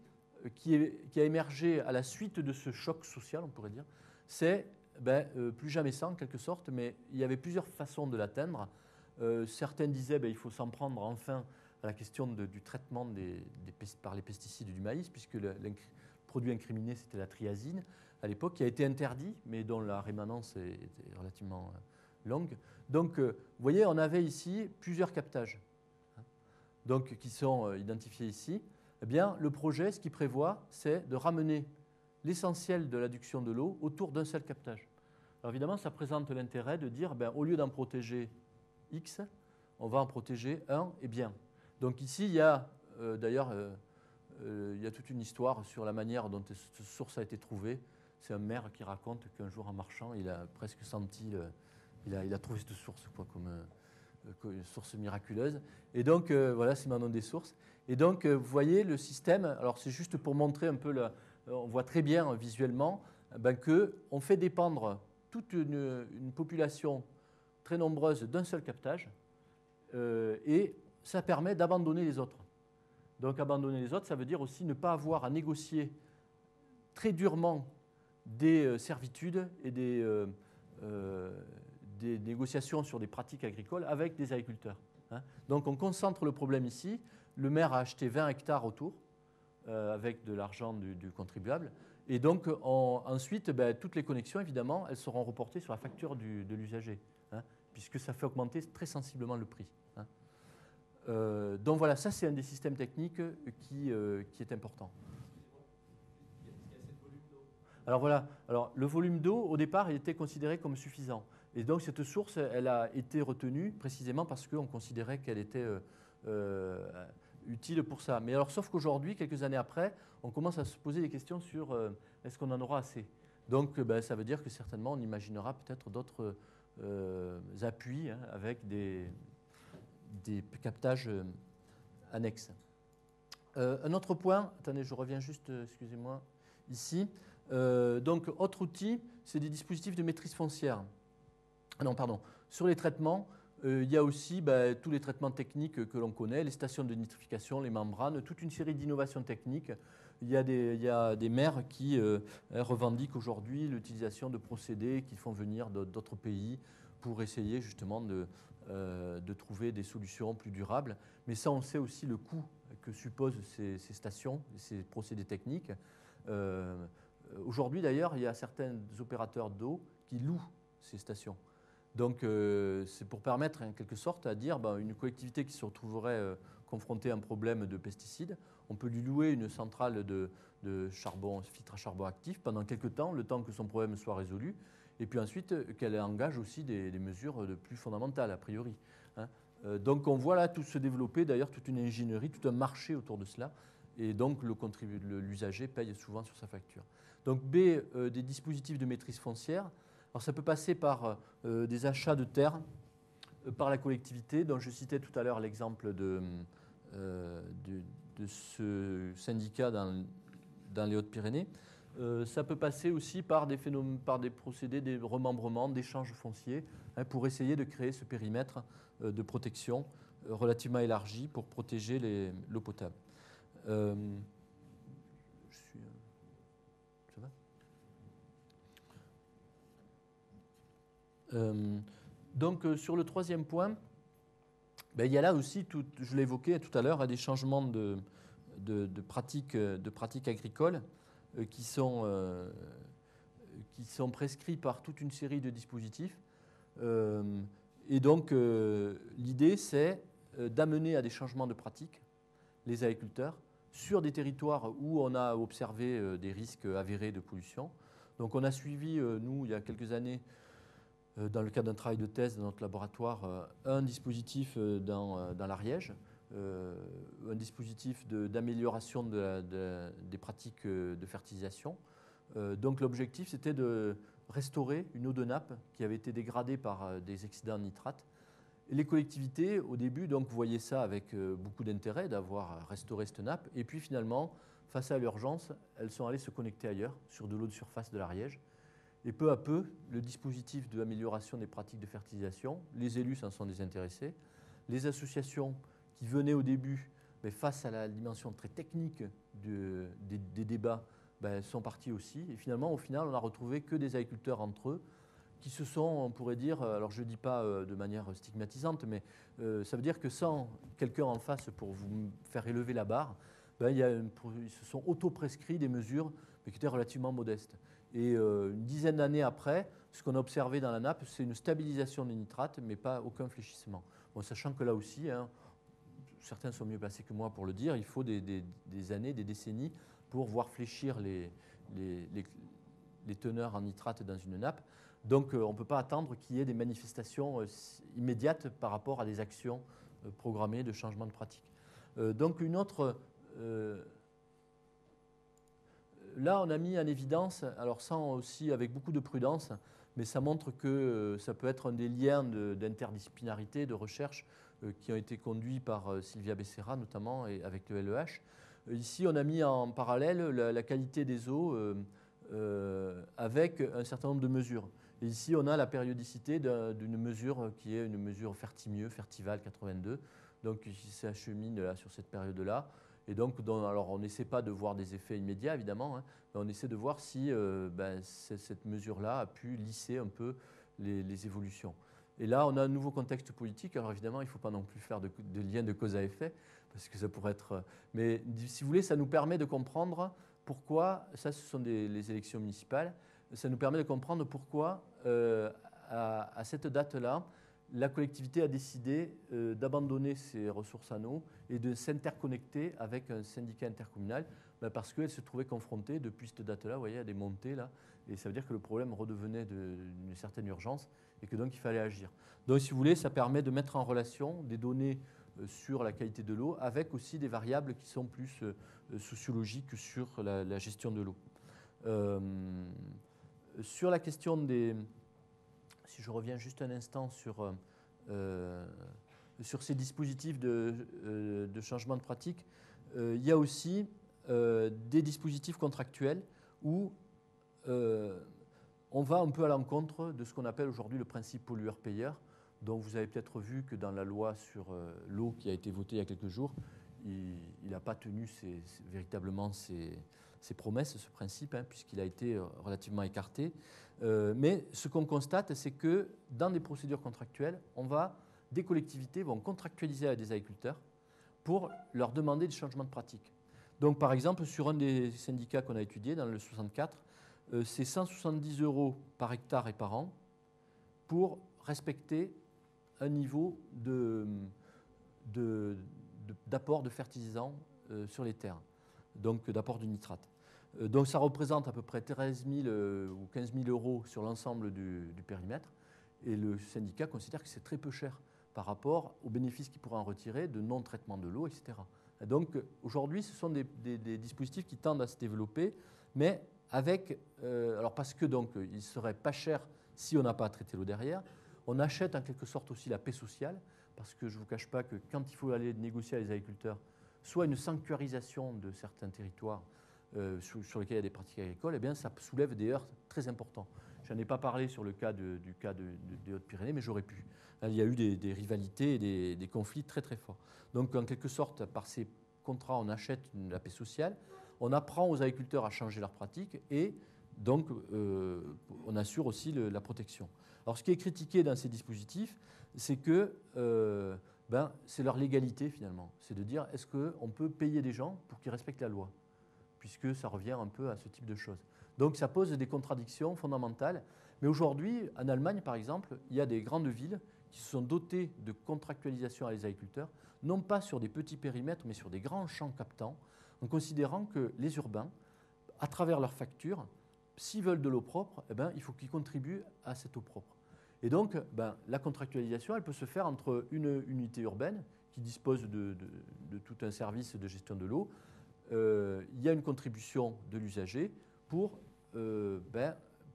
qui a émergé à la suite de ce choc social, on pourrait dire, c'est plus jamais ça en quelque sorte, mais il y avait plusieurs façons de l'atteindre. Certains disaient il faut s'en prendre enfin à la question du traitement par les pesticides du maïs, puisque le produit incriminé, c'était la triazine, à l'époque, qui a été interdit, mais dont la rémanence est relativement longue. Donc, vous voyez, on avait ici plusieurs captages donc, qui sont identifiés ici. Eh bien, le projet, ce qu'il prévoit, c'est de ramener l'essentiel de l'adduction de l'eau autour d'un seul captage. Alors évidemment, ça présente l'intérêt de dire, au lieu d'en protéger X, on va en protéger un et bien. Donc ici, il y a d'ailleurs il y a toute une histoire sur la manière dont cette source a été trouvée. C'est un maire qui raconte qu'un jour en marchant, il a presque senti, il a trouvé cette source comme une source miraculeuse. Et donc voilà, c'est maintenant des sources. Et donc vous voyez le système, alors c'est juste pour montrer un peu, on voit très bien visuellement qu'on fait dépendre toute une population très nombreuse d'un seul captage et ça permet d'abandonner les autres. Donc abandonner les autres, ça veut dire aussi ne pas avoir à négocier très durement des servitudes et des des négociations sur des pratiques agricoles avec des agriculteurs. Hein. Donc on concentre le problème ici. Le maire a acheté 20 hectares autour avec de l'argent du contribuable. Et donc ensuite, toutes les connexions, évidemment, elles seront reportées sur la facture de l'usager, hein, puisque ça fait augmenter très sensiblement le prix. Hein. Donc voilà, ça c'est un des systèmes techniques qui est important. Alors voilà, alors, le volume d'eau, au départ, il était considéré comme suffisant. Et donc cette source, elle a été retenue précisément parce qu'on considérait qu'elle était utile pour ça. Mais alors, sauf qu'aujourd'hui, quelques années après, on commence à se poser des questions sur est-ce qu'on en aura assez. Donc ça veut dire que certainement on imaginera peut-être d'autres appuis, hein, avec des captages annexes. Un autre point, attendez, je reviens juste, excusez-moi, ici. Donc, autre outil, c'est des dispositifs de maîtrise foncière. Non, pardon. Sur les traitements, il y a aussi tous les traitements techniques que l'on connaît, les stations de nitrification, les membranes, toute une série d'innovations techniques. Il y a des maires qui revendiquent aujourd'hui l'utilisation de procédés qui font venir d'autres pays pour essayer justement de trouver des solutions plus durables. Mais ça, on sait aussi le coût que supposent ces stations, ces procédés techniques. Aujourd'hui, d'ailleurs, il y a certains opérateurs d'eau qui louent ces stations. Donc, c'est pour permettre, en quelque sorte, à dire une collectivité qui se retrouverait confrontée à un problème de pesticides, on peut lui louer une centrale de charbon, filtre à charbon actif pendant quelques temps, le temps que son problème soit résolu, et puis ensuite qu'elle engage aussi des mesures de plus fondamentales, a priori. Hein. Donc, on voit là tout se développer, d'ailleurs, toute une ingénierie, tout un marché autour de cela, et donc l'usager paye souvent sur sa facture. Donc B, des dispositifs de maîtrise foncière. Alors ça peut passer par des achats de terres par la collectivité, dont je citais tout à l'heure l'exemple de ce syndicat dans les Hautes-Pyrénées. Ça peut passer aussi par des procédés, des remembrements, d'échanges fonciers, hein, pour essayer de créer ce périmètre de protection relativement élargi pour protéger l'eau potable. Donc sur le troisième point, il y a là aussi, je l'ai évoqué tout à l'heure, des changements de pratiques agricoles qui sont prescrits par toute une série de dispositifs. Et donc l'idée, c'est d'amener à des changements de pratiques les agriculteurs sur des territoires où on a observé des risques avérés de pollution. Donc on a suivi, nous, il y a quelques années, dans le cadre d'un travail de thèse dans notre laboratoire, un dispositif dans l'Ariège, un dispositif d'amélioration des pratiques de fertilisation. Donc l'objectif, c'était de restaurer une eau de nappe qui avait été dégradée par des excédents de nitrate. Et les collectivités, au début, donc, voyaient ça avec beaucoup d'intérêt d'avoir restauré cette nappe. Et puis finalement, face à l'urgence, elles sont allées se connecter ailleurs, sur de l'eau de surface de l'Ariège. Et peu à peu, le dispositif d'amélioration des pratiques de fertilisation, les élus s'en sont désintéressés, les associations qui venaient au début, mais face à la dimension très technique des débats, sont partis aussi. Et finalement, au final, on n'a retrouvé que des agriculteurs entre eux qui se sont, on pourrait dire, alors je ne dis pas de manière stigmatisante, mais ça veut dire que sans quelqu'un en face pour vous faire élever la barre, ils se sont auto-prescrits des mesures mais qui étaient relativement modestes. Et une dizaine d'années après, ce qu'on a observé dans la nappe, c'est une stabilisation des nitrates, mais pas aucun fléchissement. Bon, sachant que là aussi, hein, certains sont mieux placés que moi pour le dire, il faut des années, des décennies pour voir fléchir les teneurs en nitrate dans une nappe. Donc on ne peut pas attendre qu'il y ait des manifestations immédiates par rapport à des actions programmées de changement de pratique. Donc une autre... là, on a mis en évidence, alors sans aussi avec beaucoup de prudence, mais ça montre que ça peut être un des liens d'interdisciplinarité, de recherche qui ont été conduits par Sylvia Becerra notamment, et avec le LEH. Ici, on a mis en parallèle la qualité des eaux avec un certain nombre de mesures. Et ici, on a la périodicité d'une mesure qui est une mesure Fertimieux, Fertival 82, donc qui s'achemine là, sur cette période-là. Et donc, alors on n'essaie pas de voir des effets immédiats, évidemment, hein, mais on essaie de voir si cette mesure-là a pu lisser un peu les évolutions. Et là, on a un nouveau contexte politique. Alors évidemment, il ne faut pas non plus faire de lien de cause à effet, parce que ça pourrait être... Mais si vous voulez, ça nous permet de comprendre pourquoi, ça ce sont les élections municipales, ça nous permet de comprendre pourquoi, à cette date-là, la collectivité a décidé d'abandonner ses ressources en eau et de s'interconnecter avec un syndicat intercommunal, parce qu'elle se trouvait confrontée depuis cette date-là, vous voyez, à des montées là, et ça veut dire que le problème redevenait d'une certaine urgence et que donc il fallait agir. Donc si vous voulez, ça permet de mettre en relation des données sur la qualité de l'eau avec aussi des variables qui sont plus sociologiques sur la gestion de l'eau. Sur la question des... Si je reviens juste un instant sur ces dispositifs de changement de pratique, il y a aussi des dispositifs contractuels où on va un peu à l'encontre de ce qu'on appelle aujourd'hui le principe pollueur-payeur. Donc vous avez peut-être vu que dans la loi sur l'eau qui a été votée il y a quelques jours, il n'a pas tenu véritablement ses promesses, ce principe, puisqu'il a été relativement écarté. Mais ce qu'on constate, c'est que dans des procédures contractuelles, des collectivités vont contractualiser avec des agriculteurs pour leur demander des changements de pratique. Donc par exemple, sur un des syndicats qu'on a étudié, dans le 64, c'est 170 € par hectare et par an pour respecter un niveau d'apport de fertilisants sur les terres, donc d'apport de nitrate. Donc ça représente à peu près 13 000 ou 15 000 € sur l'ensemble du périmètre, et le syndicat considère que c'est très peu cher par rapport aux bénéfices qu'il pourra en retirer de non-traitement de l'eau, etc. Et donc aujourd'hui, ce sont des dispositifs qui tendent à se développer, mais avec, alors parce que donc il ne serait pas cher si on n'a pas à traiter l'eau derrière. On achète en quelque sorte aussi la paix sociale, parce que je ne vous cache pas que quand il faut aller négocier avec les agriculteurs, soit une sanctuarisation de certains territoires sur lesquels il y a des pratiques agricoles, eh bien, ça soulève des heurts très importants. Je n'en ai pas parlé sur le cas des Hautes-Pyrénées, mais j'aurais pu. Là, il y a eu des rivalités et des conflits très très forts. Donc en quelque sorte, par ces contrats, on achète la paix sociale, on apprend aux agriculteurs à changer leurs pratiques et donc on assure aussi la protection. Alors ce qui est critiqué dans ces dispositifs, c'est que c'est leur légalité finalement. C'est de dire, est-ce qu'on peut payer des gens pour qu'ils respectent la loi, puisque ça revient un peu à ce type de choses. Donc ça pose des contradictions fondamentales. Mais aujourd'hui, en Allemagne par exemple, il y a des grandes villes qui se sont dotées de contractualisation avec les agriculteurs, non pas sur des petits périmètres, mais sur des grands champs captants, en considérant que les urbains, à travers leurs factures, s'ils veulent de l'eau propre, eh ben, il faut qu'ils contribuent à cette eau propre. Et donc, la contractualisation, elle peut se faire entre une unité urbaine qui dispose de tout un service de gestion de l'eau. Il y a une contribution de l'usager pour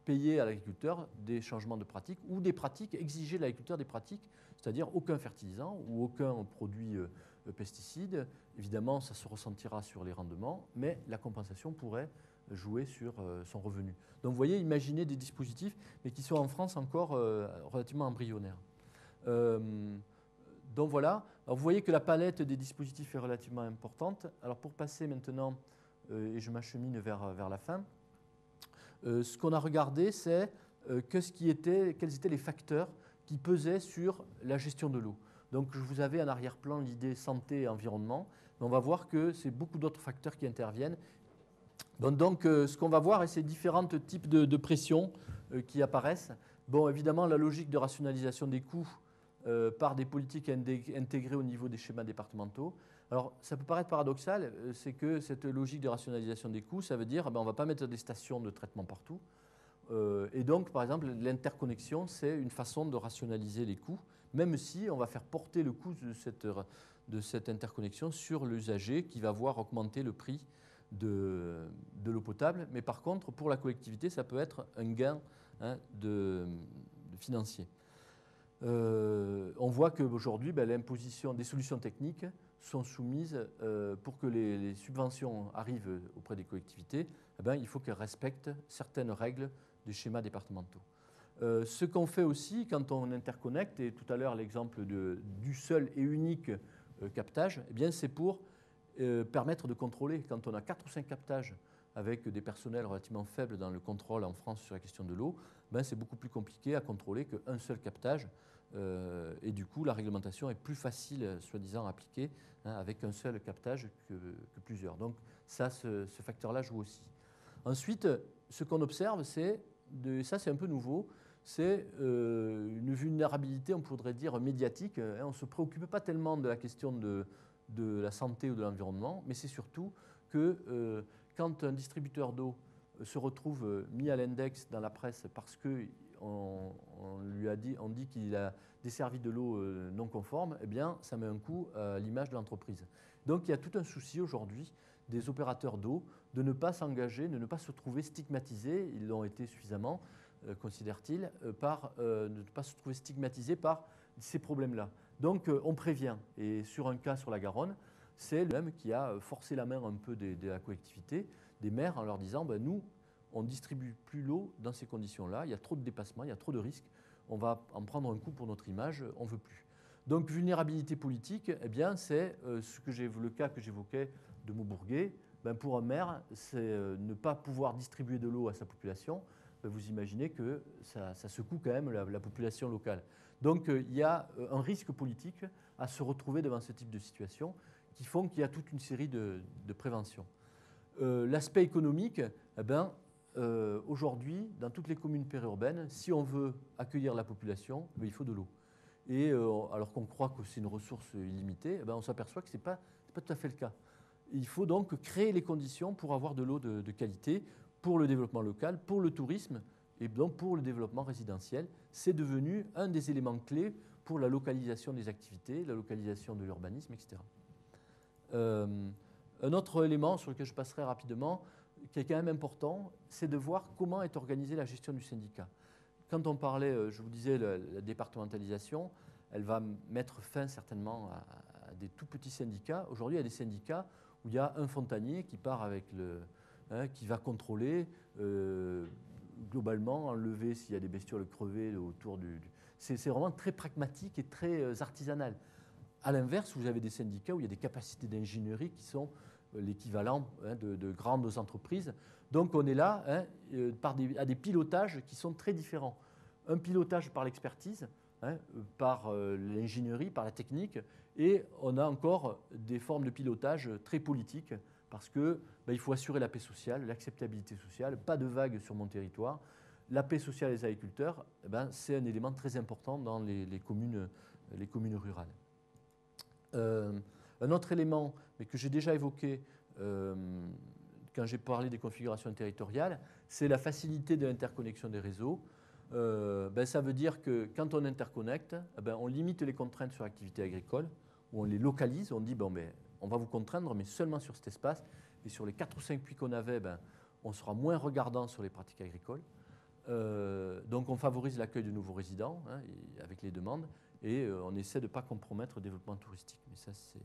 payer à l'agriculteur des changements de pratiques ou des pratiques, exiger de l'agriculteur des pratiques, c'est-à-dire aucun fertilisant ou aucun produit pesticide. Évidemment, ça se ressentira sur les rendements, mais la compensation pourrait jouer sur son revenu. Donc vous voyez, imaginez des dispositifs, mais qui sont en France encore relativement embryonnaires. Donc voilà, alors vous voyez que la palette des dispositifs est relativement importante. Alors pour passer maintenant, et je m'achemine vers la fin, ce qu'on a regardé, c'est quels étaient les facteurs qui pesaient sur la gestion de l'eau. Donc je vous avais en arrière-plan l'idée santé et environnement, mais on va voir que c'est beaucoup d'autres facteurs qui interviennent. Donc ce qu'on va voir, c'est différents types de pressions qui apparaissent. Bon, évidemment, la logique de rationalisation des coûts par des politiques intégrées au niveau des schémas départementaux. Alors, ça peut paraître paradoxal, c'est que cette logique de rationalisation des coûts, ça veut dire on ne va pas mettre des stations de traitement partout. Et donc, par exemple, l'interconnexion, c'est une façon de rationaliser les coûts, même si on va faire porter le coût de cette interconnexion sur l'usager qui va voir augmenter le prix de l'eau potable. Mais par contre, pour la collectivité, ça peut être un gain de financier. On voit qu'aujourd'hui, l'imposition des solutions techniques sont soumises pour que les subventions arrivent auprès des collectivités. Il faut qu'elles respectent certaines règles des schémas départementaux. Ce qu'on fait aussi quand on interconnecte, et tout à l'heure l'exemple du seul et unique captage, c'est pour permettre de contrôler. Quand on a 4 ou 5 captages avec des personnels relativement faibles dans le contrôle en France sur la question de l'eau, c'est beaucoup plus compliqué à contrôler qu'un seul captage Et du coup, la réglementation est plus facile, soi-disant, à appliquer avec un seul captage que plusieurs. Donc ça, ce facteur-là joue aussi. Ensuite, ce qu'on observe, et ça c'est un peu nouveau, c'est une vulnérabilité, on pourrait dire, médiatique. On ne se préoccupe pas tellement de la question de la santé ou de l'environnement, mais c'est surtout que quand un distributeur d'eau se retrouve mis à l'index dans la presse parce qu'on dit qu'il a desservi de l'eau non conforme, eh bien, ça met un coup à l'image de l'entreprise. Donc, il y a tout un souci aujourd'hui des opérateurs d'eau de ne pas s'engager, de ne pas se trouver stigmatisés, ils l'ont été suffisamment, considère-t-il, de ne pas se trouver stigmatisés par ces problèmes-là. Donc, on prévient. Et sur un cas sur la Garonne, c'est le même qui a forcé la main un peu de la collectivité, des maires, en leur disant ben, nous, on ne distribue plus l'eau dans ces conditions-là, il y a trop de dépassements, il y a trop de risques, on va en prendre un coup pour notre image, on ne veut plus. Donc, vulnérabilité politique, eh bien, c'est le cas que j'évoquais de Maubourguet. Ben, pour un maire, c'est ne pas pouvoir distribuer de l'eau à sa population. Ben, vous imaginez que ça secoue quand même la population locale. Donc, il y a un risque politique à se retrouver devant ce type de situation qui font qu'il y a toute une série de préventions. L'aspect économique, eh ben, aujourd'hui, dans toutes les communes périurbaines, si on veut accueillir la population, ben, il faut de l'eau. Et alors qu'on croit que c'est une ressource illimitée, eh ben, on s'aperçoit que ce n'est pas tout à fait le cas. Il faut donc créer les conditions pour avoir de l'eau de qualité pour le développement local, pour le tourisme et donc pour le développement résidentiel. C'est devenu un des éléments clés pour la localisation des activités, la localisation de l'urbanisme, etc. Un autre élément sur lequel je passerai rapidement, qui est quand même important, c'est de voir comment est organisée la gestion du syndicat. Quand on parlait, je vous disais, la départementalisation, elle va mettre fin certainement à des tout petits syndicats. Aujourd'hui, il y a des syndicats où il y a un fontanier qui part avec qui va contrôler, globalement, enlever s'il y a des bestioles crevées autour c'est vraiment très pragmatique et très artisanal. À l'inverse, vous avez des syndicats où il y a des capacités d'ingénierie qui sont l'équivalent de grandes entreprises. Donc on est là à des pilotages qui sont très différents. Un pilotage par l'expertise, par l'ingénierie, par la technique, et on a encore des formes de pilotage très politiques parce qu'il faut assurer la paix sociale, l'acceptabilité sociale, pas de vagues sur mon territoire. La paix sociale des agriculteurs, c'est un élément très important dans les communes rurales. Un autre élément, mais que j'ai déjà évoqué quand j'ai parlé des configurations territoriales, c'est la facilité de l'interconnexion des réseaux. Ça veut dire que quand on interconnecte, on limite les contraintes sur l'activité agricole, ou on les localise, on dit on va vous contraindre, mais seulement sur cet espace, et sur les 4 ou 5 puits qu'on avait, on sera moins regardant sur les pratiques agricoles. Donc on favorise l'accueil de nouveaux résidents avec les demandes, et on essaie de ne pas compromettre le développement touristique. Mais ça, c'est...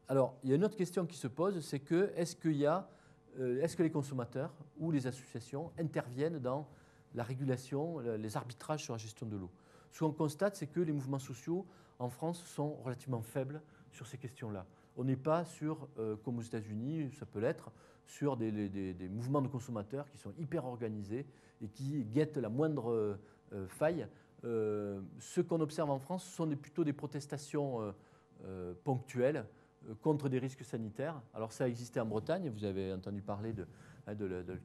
Alors, il y a une autre question qui se pose, c'est que est-ce que les consommateurs ou les associations interviennent dans la régulation, les arbitrages sur la gestion de l'eau? Ce qu'on constate, c'est que les mouvements sociaux en France sont relativement faibles sur ces questions-là. On n'est pas sur, comme aux États-Unis, ça peut l'être, sur des mouvements de consommateurs qui sont hyper organisés et qui guettent la moindre faille. Ce qu'on observe en France, ce sont plutôt des protestations ponctuelles contre des risques sanitaires. Alors ça a existé en Bretagne, vous avez entendu parler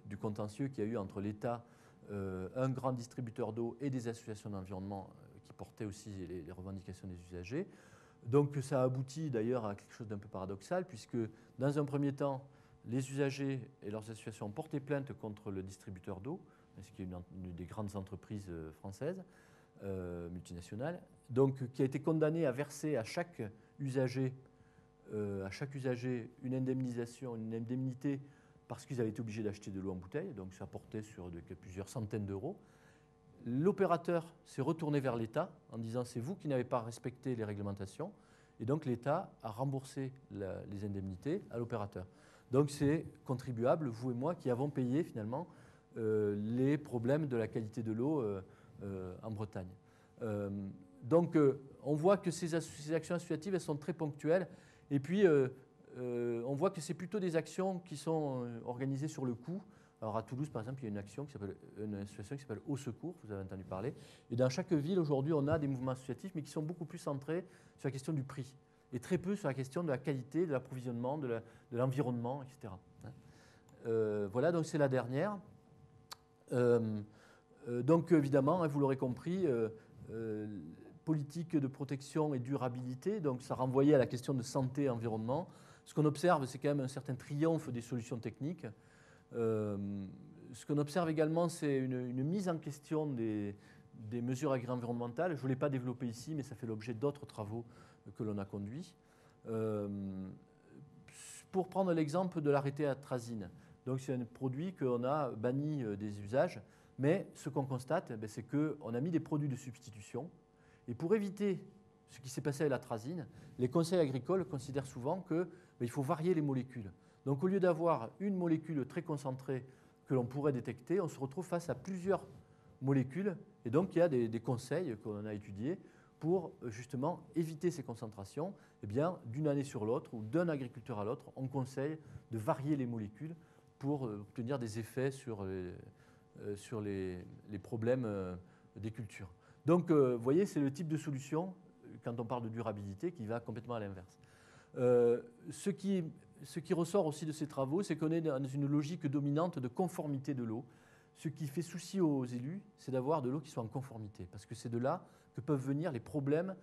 du contentieux qu'il y a eu entre l'État, un grand distributeur d'eau et des associations d'environnement qui portaient aussi les revendications des usagers. Donc ça a abouti d'ailleurs à quelque chose d'un peu paradoxal, puisque dans un premier temps, les usagers et leurs associations ont porté plainte contre le distributeur d'eau, ce qui est une des grandes entreprises françaises, multinationales, donc qui a été condamné à verser à chaque usager une indemnisation, une indemnité parce qu'ils avaient été obligés d'acheter de l'eau en bouteille, donc ça portait sur plusieurs centaines d'euros. L'opérateur s'est retourné vers l'État en disant c'est vous qui n'avez pas respecté les réglementations, et donc l'État a remboursé les indemnités à l'opérateur. Donc c'est contribuables, vous et moi, qui avons payé finalement les problèmes de la qualité de l'eau en Bretagne. Donc on voit que ces actions associatives, elles sont très ponctuelles, et puis on voit que c'est plutôt des actions qui sont organisées sur le coup. Alors à Toulouse, par exemple, il y a une association qui s'appelle Au Secours, vous avez entendu parler. Et dans chaque ville, aujourd'hui, on a des mouvements associatifs, mais qui sont beaucoup plus centrés sur la question du prix. Et très peu sur la question de la qualité, de l'approvisionnement, de l'environnement, etc. Voilà, donc c'est la dernière. Donc évidemment, vous l'aurez compris, politique de protection et durabilité, donc ça renvoyait à la question de santé et environnement. Ce qu'on observe, c'est quand même un certain triomphe des solutions techniques. Ce qu'on observe également, c'est une mise en question des mesures agri-environnementales. Je ne voulais pas développer ici, mais ça fait l'objet d'autres travaux que l'on a conduits. Pour prendre l'exemple de l'arrêté atrazine, donc c'est un produit qu'on a banni des usages, mais ce qu'on constate, c'est qu'on a mis des produits de substitution. Et pour éviter ce qui s'est passé avec l'atrazine, les conseils agricoles considèrent souvent qu'il faut varier les molécules. Donc au lieu d'avoir une molécule très concentrée que l'on pourrait détecter, on se retrouve face à plusieurs molécules. Et donc il y a des conseils qu'on a étudiés pour justement éviter ces concentrations. Eh bien, d'une année sur l'autre ou d'un agriculteur à l'autre, on conseille de varier les molécules pour obtenir des effets sur les problèmes des cultures. Donc, vous voyez, c'est le type de solution, quand on parle de durabilité, qui va complètement à l'inverse. Ce qui ressort aussi de ces travaux, c'est qu'on est dans une logique dominante de conformité de l'eau. Ce qui fait souci aux élus, c'est d'avoir de l'eau qui soit en conformité, parce que c'est de là que peuvent venir les problèmes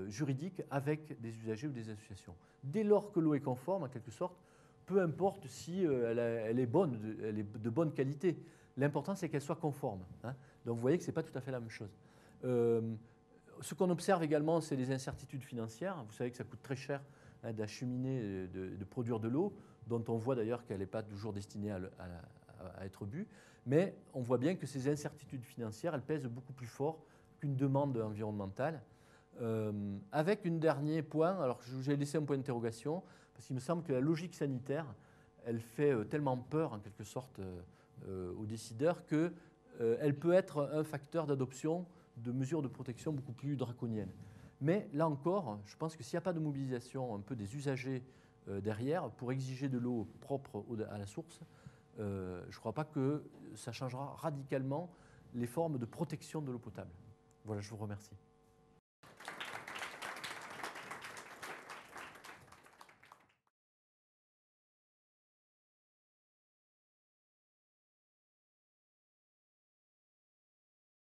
juridiques avec des usagers ou des associations. Dès lors que l'eau est conforme, en quelque sorte, peu importe si elle est bonne, elle est de bonne qualité. L'important, c'est qu'elle soit conforme. Hein. Donc vous voyez que ce n'est pas tout à fait la même chose. Ce qu'on observe également, c'est les incertitudes financières. Vous savez que ça coûte très cher d'acheminer, de produire de l'eau, dont on voit d'ailleurs qu'elle n'est pas toujours destinée à être bue. Mais on voit bien que ces incertitudes financières, elles pèsent beaucoup plus fort qu'une demande environnementale. Avec un dernier point, alors j'ai laissé un point d'interrogation, parce qu'il me semble que la logique sanitaire, elle fait tellement peur en quelque sorte aux décideurs qu'elle peut être un facteur d'adoption de mesures de protection beaucoup plus draconiennes. Mais là encore, je pense que s'il n'y a pas de mobilisation un peu des usagers derrière pour exiger de l'eau propre à la source, je ne crois pas que ça changera radicalement les formes de protection de l'eau potable. Voilà, je vous remercie.